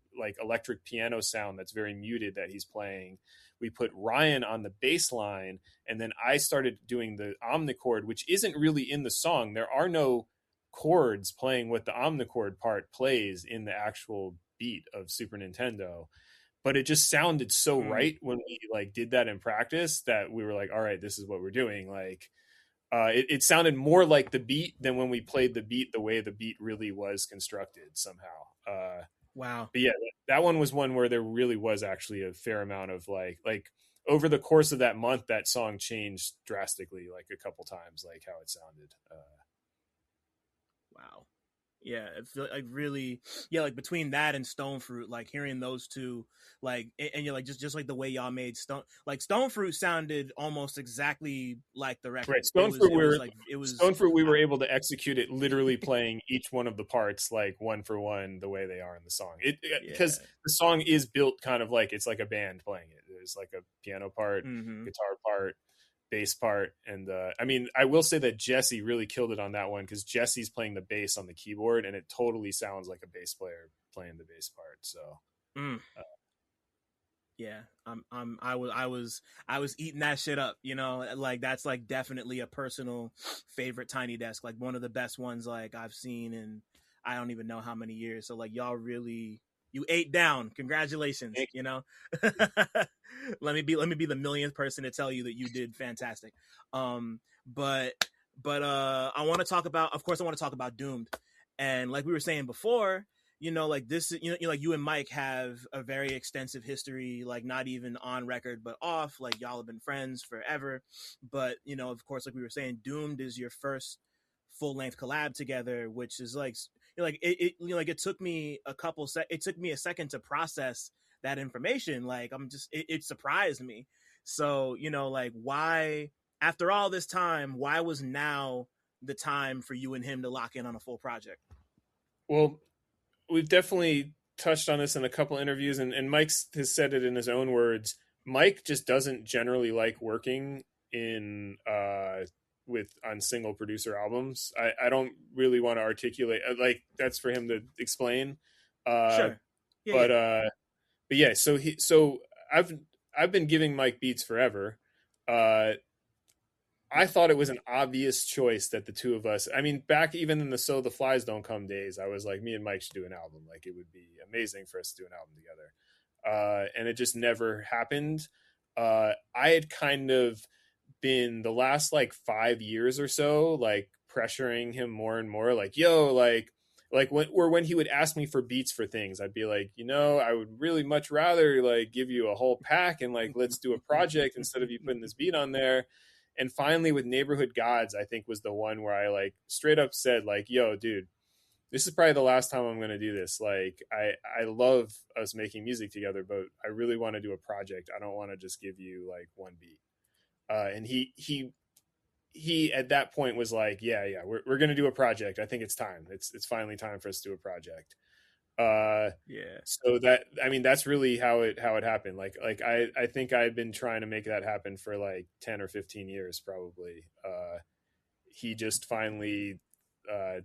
electric piano sound that's very muted that he's playing. We put Ryan on the bass line, and then I started doing the omnichord, which isn't really in the song. There are no chords playing what the omnichord part plays in the actual beat of Super Nintendo, but it just sounded so right when we like did that in practice that we were like, all right, this is what we're doing. Like it sounded more like the beat than when we played the beat the way the beat really was constructed somehow. Wow. But yeah, that one was one where there really was actually a fair amount of like over the course of that month, that song changed drastically, like a couple times, like how it sounded. Wow. Yeah, it feel like really, yeah, like between that and Stone Fruit, like hearing those two, like, and you're like just like the way y'all made Stone Fruit sounded almost exactly like the record. Right, Stone Fruit, we were able to execute it literally playing each one of the parts like one for one the way they are in the song. Because the song is built kind of like it's like a band playing it. There's like a piano part, guitar part, bass part, and I mean, I will say that Jesse really killed it on that one, because Jesse's playing the bass on the keyboard, and it totally sounds like a bass player playing the bass part. So, yeah, I was eating that shit up, you know, like that's like definitely a personal favorite Tiny Desk, like one of the best ones like I've seen in I don't even know how many years. So like y'all really, you ate down. Congratulations, you know. let me be the millionth person to tell you that you did fantastic. But I want to talk about, of course, I want to talk about Doomed, and like we were saying before, you know, like this, you know, like you and Mike have a very extensive history, like not even on record but off. Like y'all have been friends forever. But you know, of course, like we were saying, Doomed is your first full length collab together, which is like, you know, like it you know, like it took me a second to process that information. Like it surprised me. So, you know, like why, after all this time, why was now the time for you and him to lock in on a full project? Well, we've definitely touched on this in a couple interviews, and Mike has said it in his own words. Mike just doesn't generally like working in on single producer albums. I don't really want to articulate, like that's for him to explain. Sure. Yeah. But yeah, so I've been giving Mike beats forever. I thought it was an obvious choice that the two of us, I mean, back even in the So the Flies Don't Come days, I was like, me and Mike should do an album. Like, it would be amazing for us to do an album together. And it just never happened. I had kind of been the last like 5 years or so, like pressuring him more and more, like, yo, like when he would ask me for beats for things, I'd be like, I would really much rather like give you a whole pack and like, let's do a project instead of you putting this beat on there. And finally with Neighborhood Gods, I think was the one where I like straight up said like, yo, dude, this is probably the last time I'm going to do this. Like, I love us making music together, but I really want to do a project. I don't want to just give you like one beat. And he at that point was like, yeah, we're going to do a project. I think it's time. It's finally time for us to do a project. So that, I mean, that's really how it happened. Like I think I've been trying to make that happen for like 10 or 15 years, probably. He just finally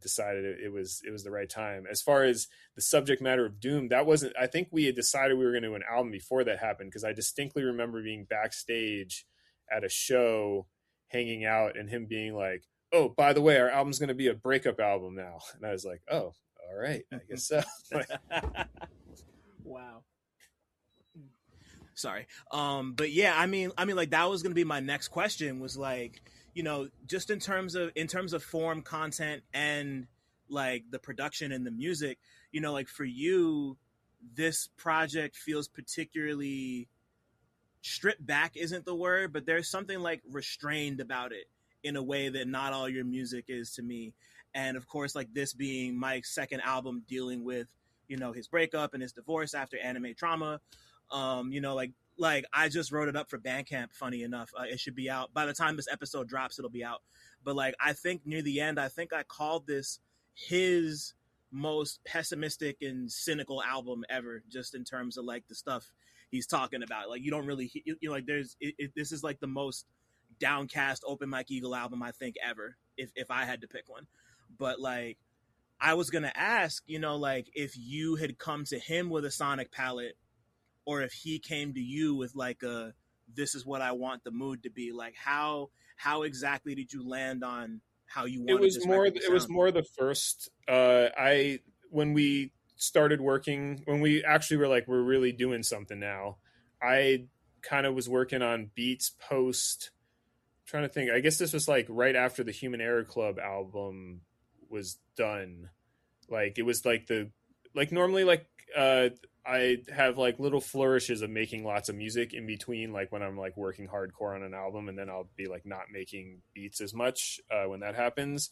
decided it was the right time. As far as the subject matter of Doom, that wasn't, I think we had decided we were going to do an album before that happened, because I distinctly remember being backstage at a show hanging out and him being like, oh, by the way, our album's going to be a breakup album now. And I was like, oh, all right, I guess so. Wow. Sorry. But yeah, I mean like that was going to be my next question, was like, just in terms of form, content, and like the production and the music, like for you, this project feels particularly stripped back isn't the word, but there's something like restrained about it in a way that not all your music is to me. And of course, like this being Mike's second album dealing with, his breakup and his divorce after Anime Trauma, like I just wrote it up for Bandcamp, funny enough. It should be out by the time this episode drops, it'll be out. But like, I think near the end, I think I called this his most pessimistic and cynical album ever, just in terms of like the stuff he's talking about. Like, you don't really, like this is like the most downcast Open Mike Eagle album I think ever, if I had to pick one. But like, I was going to ask, like if you had come to him with a sonic palette, or if he came to you with like this is what I want the mood to be. Like how exactly did you land on how you wanted this record to sound? It was more the first, when we started working, when we actually were like, we're really doing something now, I kind of was working on beats post, trying to think, I guess this was like right after the Human Error Club album was done. Like it was like normally like I have like little flourishes of making lots of music in between, like when I'm like working hardcore on an album, and then I'll be like not making beats as much when that happens.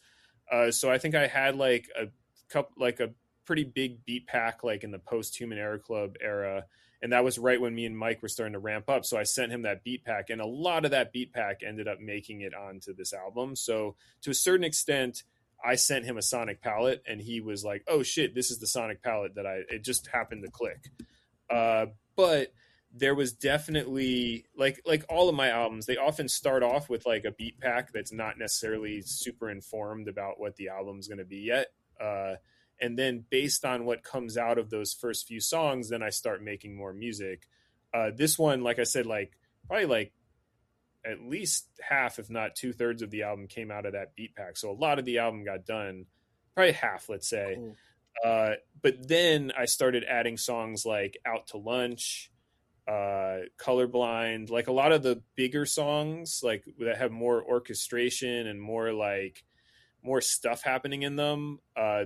So I think I had like a pretty big beat pack like in the post Human Error Club era, and that was right when me and Mike were starting to ramp up. So I sent him that beat pack, and a lot of that beat pack ended up making it onto this album. So to a certain extent, I sent him a sonic palette, and he was like, oh shit, this is the sonic palette that it just happened to click. But there was definitely like all of my albums, they often start off with like a beat pack that's not necessarily super informed about what the album's going to be yet. And then based on what comes out of those first few songs, then I start making more music. This one, like I said, like probably like at least half, if not 2/3 of the album came out of that beat pack. So a lot of the album got done, probably half, let's say. Cool. But then I started adding songs like Out to Lunch, Colorblind, like a lot of the bigger songs, like that have more orchestration and more stuff happening in them.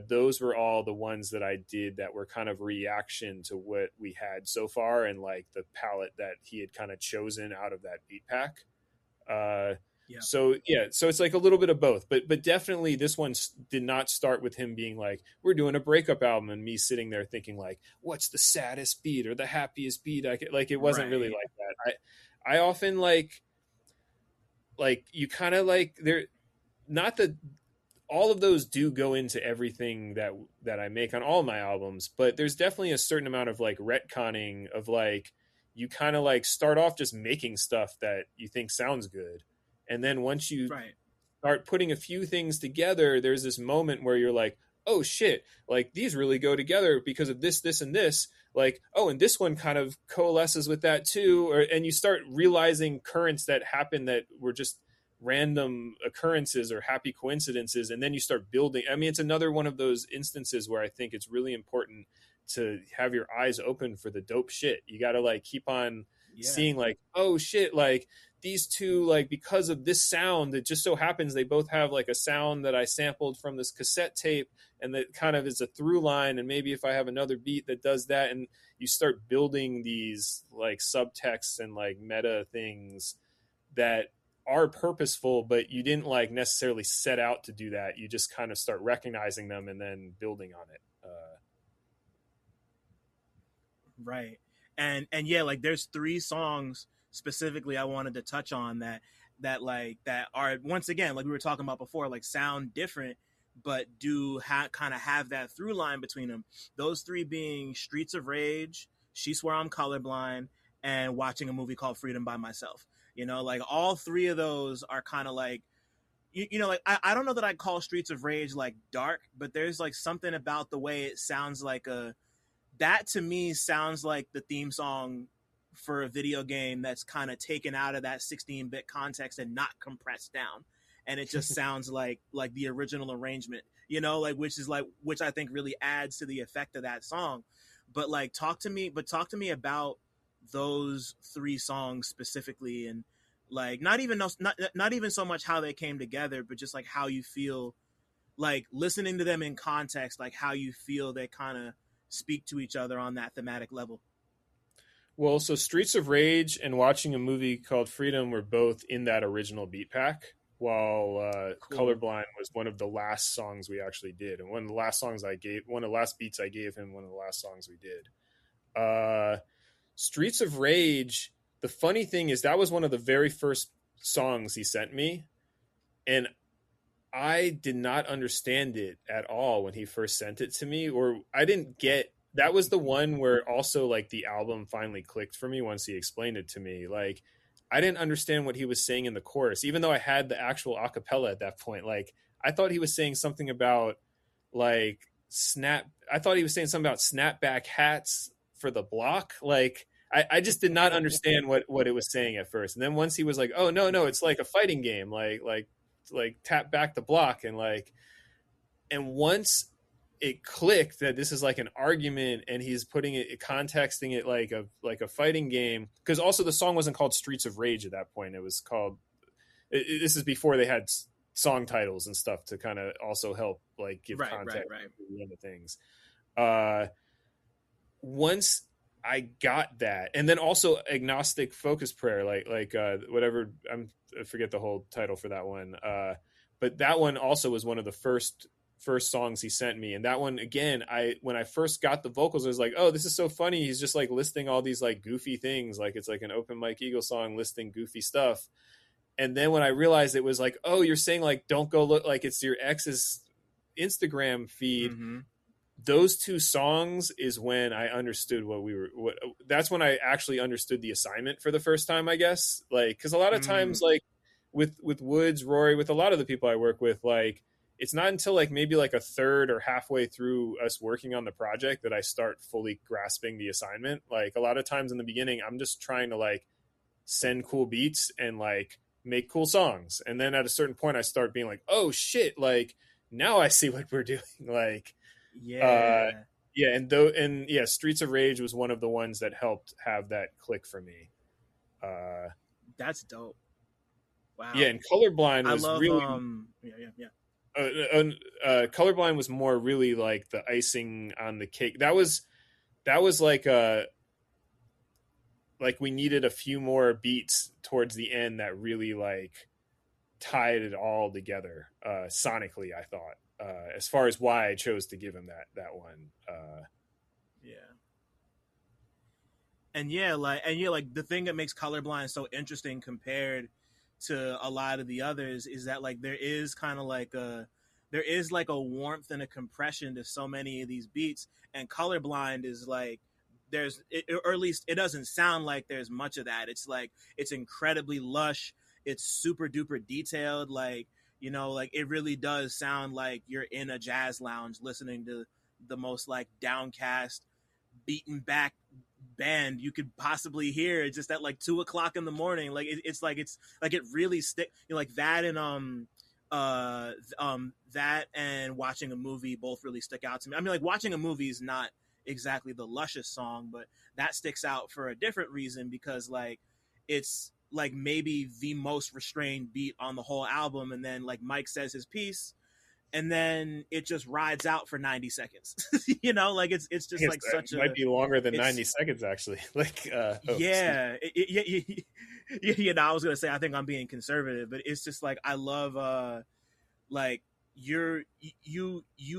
Those were all the ones that I did that were kind of reaction to what we had so far, and like the palette that he had kind of chosen out of that beat pack. So it's like a little bit of both, but definitely this one did not start with him being like, we're doing a breakup album, and me sitting there thinking like, what's the saddest beat or the happiest beat I could, like, it wasn't really like that. I often like you kind of like, they're not that all of those do go into everything that I make on all my albums, but there's definitely a certain amount of like retconning of like, you kind of like start off just making stuff that you think sounds good. And then once you start putting a few things together, there's this moment where you're like, oh shit, like these really go together because of this, this, and this. Like, oh, and this one kind of coalesces with that too. And you start realizing currents that happen that were just random occurrences or happy coincidences, and then you start building. I mean, it's another one of those instances where I think it's really important to have your eyes open for the dope shit. You got to like keep on seeing like, oh shit, like these two, like because of this sound, it just so happens they both have like a sound that I sampled from this cassette tape, and that kind of is a through line, and maybe if I have another beat that does that, and you start building these like subtexts and like meta things that are purposeful, but you didn't like necessarily set out to do that. You just kind of start recognizing them and then building on it. Right. And yeah, like there's 3 songs specifically I wanted to touch on that are, once again, like we were talking about before, like sound different, but do kind of have that through line between them. Those 3 being Streets of Rage, She Swore I'm Colorblind, and Watching a Movie Called Freedom by Myself. You know, like all 3 of those are kind of like, you know, like I don't know that I'd call Streets of Rage like dark, but there's like something about the way it sounds like that to me sounds like the theme song for a video game that's kind of taken out of that 16-bit context and not compressed down. And it just sounds like the original arrangement, you know, like which I think really adds to the effect of that song. But like talk to me about those 3 songs specifically, and like not even so much how they came together, but just like how you feel like listening to them in context, like how you feel they kind of speak to each other on that thematic level. Well, so Streets of Rage and Watching a Movie Called Freedom were both in that original beat pack, while Cool. Colorblind was one of the last songs we actually did, and one of the last beats I gave him, one of the last songs we did. Streets of Rage, the funny thing is that was one of the very first songs he sent me, and I did not understand it at all when he first sent it to me, or I didn't get. That was the one where also like the album finally clicked for me once he explained it to me. Like I didn't understand what he was saying in the chorus, even though I had the actual acapella at that point. Like I thought he was saying something about like I thought he was saying something about snapback hats for the block. Like I just did not understand what it was saying at first. And then once he was like, oh no, it's like a fighting game, like tap back the block, and once it clicked that this is like an argument, and he's putting it, contexting it like a fighting game, because also the song wasn't called Streets of Rage at that point. It was called, this is before they had song titles and stuff to kind of also help like give context to the end of things. Once I got that, and then also Agnostic Focus Prayer, like whatever, I forget the whole title for that one, but that one also was one of the first songs he sent me. And that one, again, when I first got the vocals, I was like, oh, this is so funny, he's just like listing all these like goofy things, like it's like an Open Mike Eagle song listing goofy stuff. And then when I realized it was like, oh, you're saying like don't go look like it's your ex's Instagram feed. Mm-hmm. Those 2 songs is when I understood that's when I actually understood the assignment for the first time, I guess. Like, because a lot of times, like with Woods, Rory, with a lot of the people I work with, like it's not until like maybe like a third or halfway through us working on the project that I start fully grasping the assignment. Like a lot of times in the beginning, I'm just trying to like send cool beats and like make cool songs. And then at a certain point I start being like, oh shit, like now I see what we're doing. Like, Streets of Rage was one of the ones that helped have that click for me. That's dope. Wow. Yeah, and Colorblind was really Colorblind was more really like the icing on the cake. That was like we needed a few more beats towards the end that really like tied it all together sonically, I thought, as far as why I chose to give him that one. Like the thing that makes Colorblind so interesting compared to a lot of the others is that like there is a warmth and a compression to so many of these beats, and Colorblind is like or at least it doesn't sound like there's much of that. It's like it's incredibly lush, it's super duper detailed, like, you know, like it really does sound like you're in a jazz lounge listening to the most like downcast, beaten back band you could possibly hear just at like 2 o'clock in the morning. Like it's like it really stick, you know, like that and that and watching a movie both really stick out to me. I mean, like watching a movie is not exactly the luscious song, but that sticks out for a different reason, because like it's like maybe the most restrained beat on the whole album, and then like Mike says his piece and then it just rides out for 90 seconds. You know, like it's just like such might be longer than it's, 90 seconds actually. Like yeah, you know, I was gonna say I think I'm being conservative, but it's just like I love like you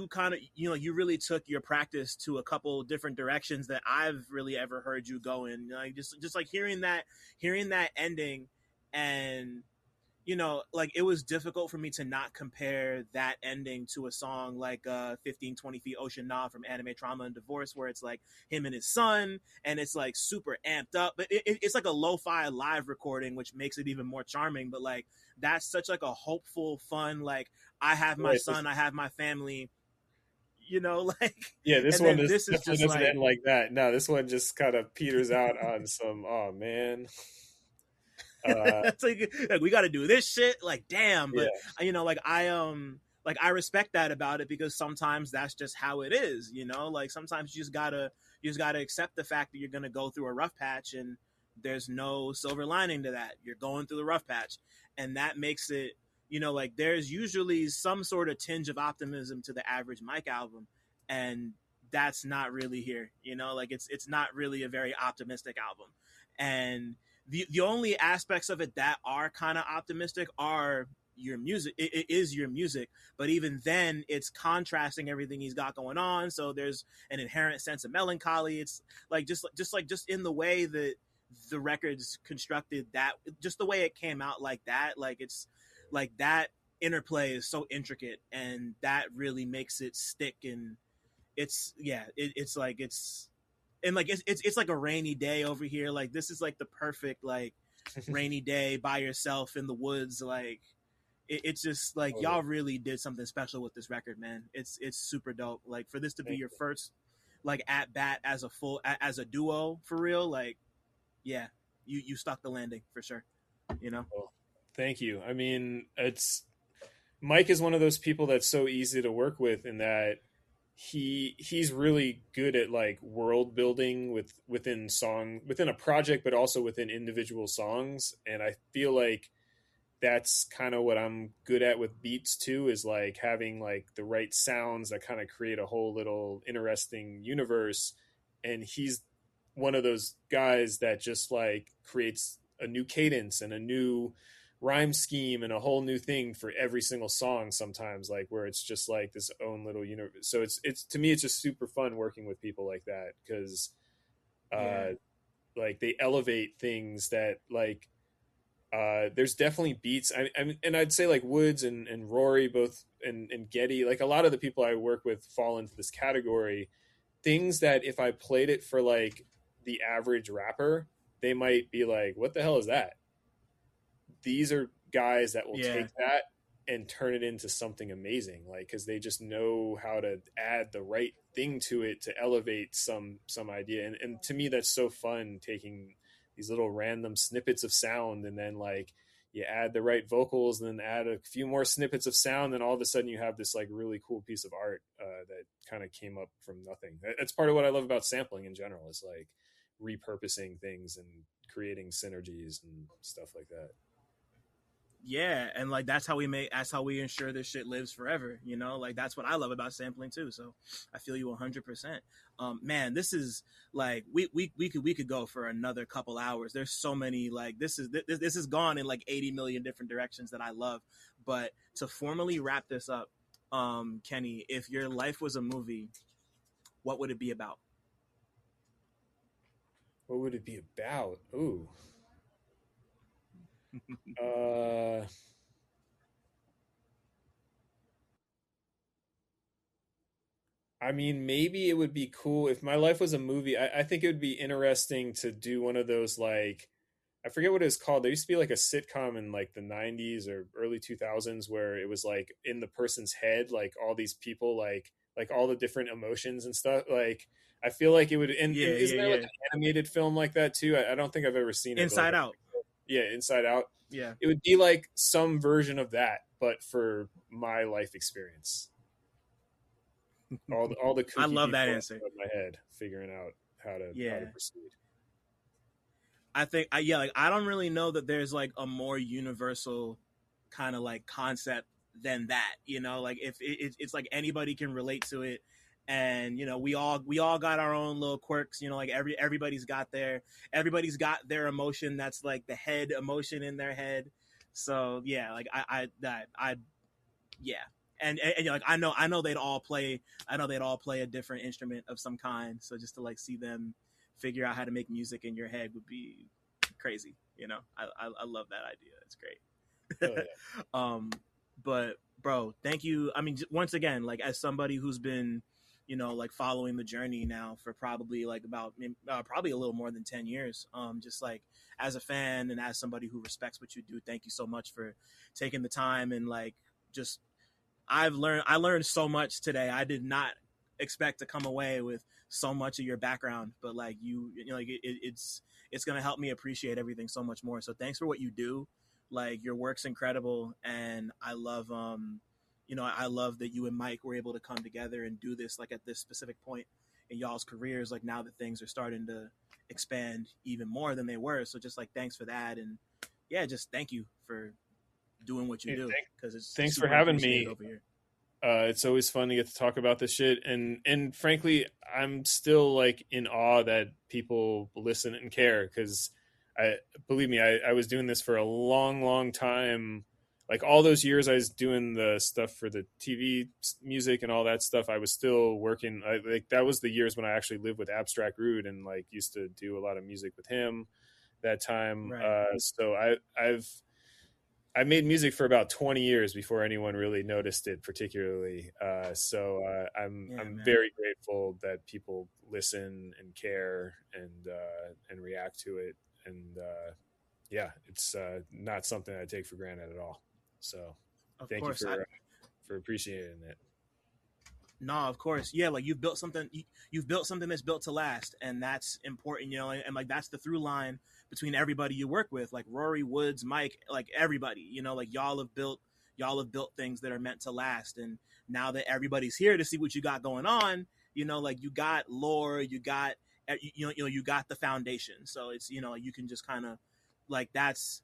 kind of, you know, you really took your practice to a couple different directions that I've really ever heard you go in. Like just like hearing that ending, and you know, like it was difficult for me to not compare that ending to a song like 15 20 feet Ocean Nah from Anime Trauma and Divorce, where it's like him and his son and it's like super amped up, but it's like a lo-fi live recording, which makes it even more charming. But like that's such like a hopeful, fun, like I have my son, I have my family, you know, like yeah, this and one then this is definitely just doesn't like end like that. No, this one just kind of peters out on some, oh man. it's like we got to do this shit, like damn. Yeah. But you know, like I respect that about it, because sometimes that's just how it is, you know. Like sometimes you just gotta accept the fact that you're gonna go through a rough patch, and there's no silver lining to that. You're going through the rough patch, and that makes it, you know, like there's usually some sort of tinge of optimism to the average Mike album, and that's not really here, you know. Like it's not really a very optimistic album. And the only aspects of it that are kind of optimistic are your music. It is your music, but even then it's contrasting everything he's got going on, so there's an inherent sense of melancholy. It's like just in the way that the record's constructed, that just the way it came out, like that, like it's like that interplay is so intricate, and that really makes it stick. And it's yeah, it's like it's and like it's like a rainy day over here. Like this is like the perfect like rainy day by yourself in the woods. Like it's just like y'all really did something special with this record, man. It's super dope. Like for this to be your first like at bat as a duo for real. Like yeah, you stuck the landing for sure. You know. Well, thank you. I mean, it's Mike is one of those people that's so easy to work with, in that he's really good at like world building within a project, but also within individual songs. And I feel like that's kind of what I'm good at with beats too, is like having like the right sounds that kind of create a whole little interesting universe. And he's one of those guys that just like creates a new cadence and a new rhyme scheme and a whole new thing for every single song sometimes, like where it's just like this own little universe. So it's to me it's just super fun working with people like that, because like they elevate things that like there's definitely beats. I mean, and I'd say like Woods and Rory both, and Getty, like a lot of the people I work with fall into this category. Things that if I played it for like the average rapper, they might be like, what the hell is that? These are guys that will take that and turn it into something amazing, like because they just know how to add the right thing to it to elevate some idea. And to me that's so fun, taking these little random snippets of sound, and then like you add the right vocals, and then add a few more snippets of sound, and all of a sudden you have this like really cool piece of art that kind of came up from nothing. That's part of what I love about sampling in general, is like repurposing things and creating synergies and stuff like that. Yeah, and like that's how we ensure this shit lives forever, you know. Like that's what I love about sampling too, so I feel you 100%. Man, this is like we could go for another couple hours. There's so many, like this is gone in like 80 million different directions that I love. But to formally wrap this up, Kenny, if your life was a movie, what would it be about? What would it be about? Ooh. uh I mean, maybe it would be cool if my life was a movie. I think it would be interesting to do one of those, like, I forget what it was called. There used to be like a sitcom in like the 90s or early 2000s where it was like in the person's head, like all these people like like all the different emotions and stuff. Like I feel like it would. And isn't there like an animated film like that too? I don't think I've ever seen it. Inside Out. Yeah, Inside Out. Yeah, it would be like some version of that, but for my life experience. All the I love that answer. In my head, figuring out how to proceed. I think like I don't really know that there's like a more universal kind of like concept than that, you know, like if it's like anybody can relate to it, and you know we all got our own little quirks, you know, like everybody's got their emotion that's like the head emotion in their head. So yeah, like I yeah. And you know, like I know they'd all play a different instrument of some kind. So just to like see them figure out how to make music in your head would be crazy. You know, I love that idea. It's great. Oh, yeah. But bro, thank you. I mean, once again, like as somebody who's been, you know, like following the journey now for probably like about probably a little more than 10 years. Just like as a fan and as somebody who respects what you do, thank you so much for taking the time and like just. I learned so much today. I did not expect to come away with so much of your background, but like you know, like it's going to help me appreciate everything so much more. So thanks for what you do. Like your work's incredible. And I love, you know, I love that you and Mike were able to come together and do this, like at this specific point in y'all's careers, like now that things are starting to expand even more than they were. So just like, thanks for that. And yeah, just thank you for doing what you do, because thanks for having me over here. It's always fun to get to talk about this shit, and frankly I'm still like in awe that people listen and care, because believe me, I was doing this for a long time. Like all those years I was doing the stuff for the TV music and all that stuff, I was still working. Like that was the years when I actually lived with Abstract Rude and like used to do a lot of music with him that time. Right. So I made music for about 20 years before anyone really noticed it particularly. I'm very grateful that people listen and care and react to it. And it's not something I take for granted at all. So thank you for appreciating it. No, of course. Yeah. Like you've built something that's built to last, and that's important, you know, and like, that's the through line between everybody you work with, like Rory, Woods, Mike, like everybody, you know, like y'all have built things that are meant to last. And now that everybody's here to see what you got going on, you know, like you got lore, you got, you know, you got the foundation. So it's, you know, you can just kind of that's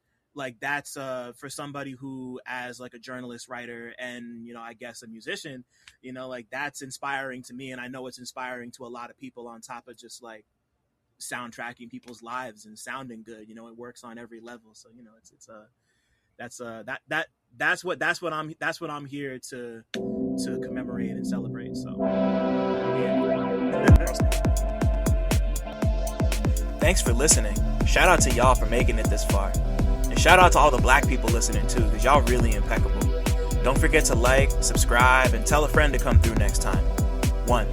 for somebody who, as like a journalist, writer, and, you know, I guess a musician, you know, like that's inspiring to me. And I know it's inspiring to a lot of people, on top of just like soundtracking people's lives and sounding good. You know, it works on every level. So, you know, that's what I'm here to commemorate and celebrate. So yeah. Thanks for listening. Shout out to y'all for making it this far. And shout out to all the Black people listening too, because y'all really impeccable. Don't forget to like, subscribe, and tell a friend to come through next time. 1.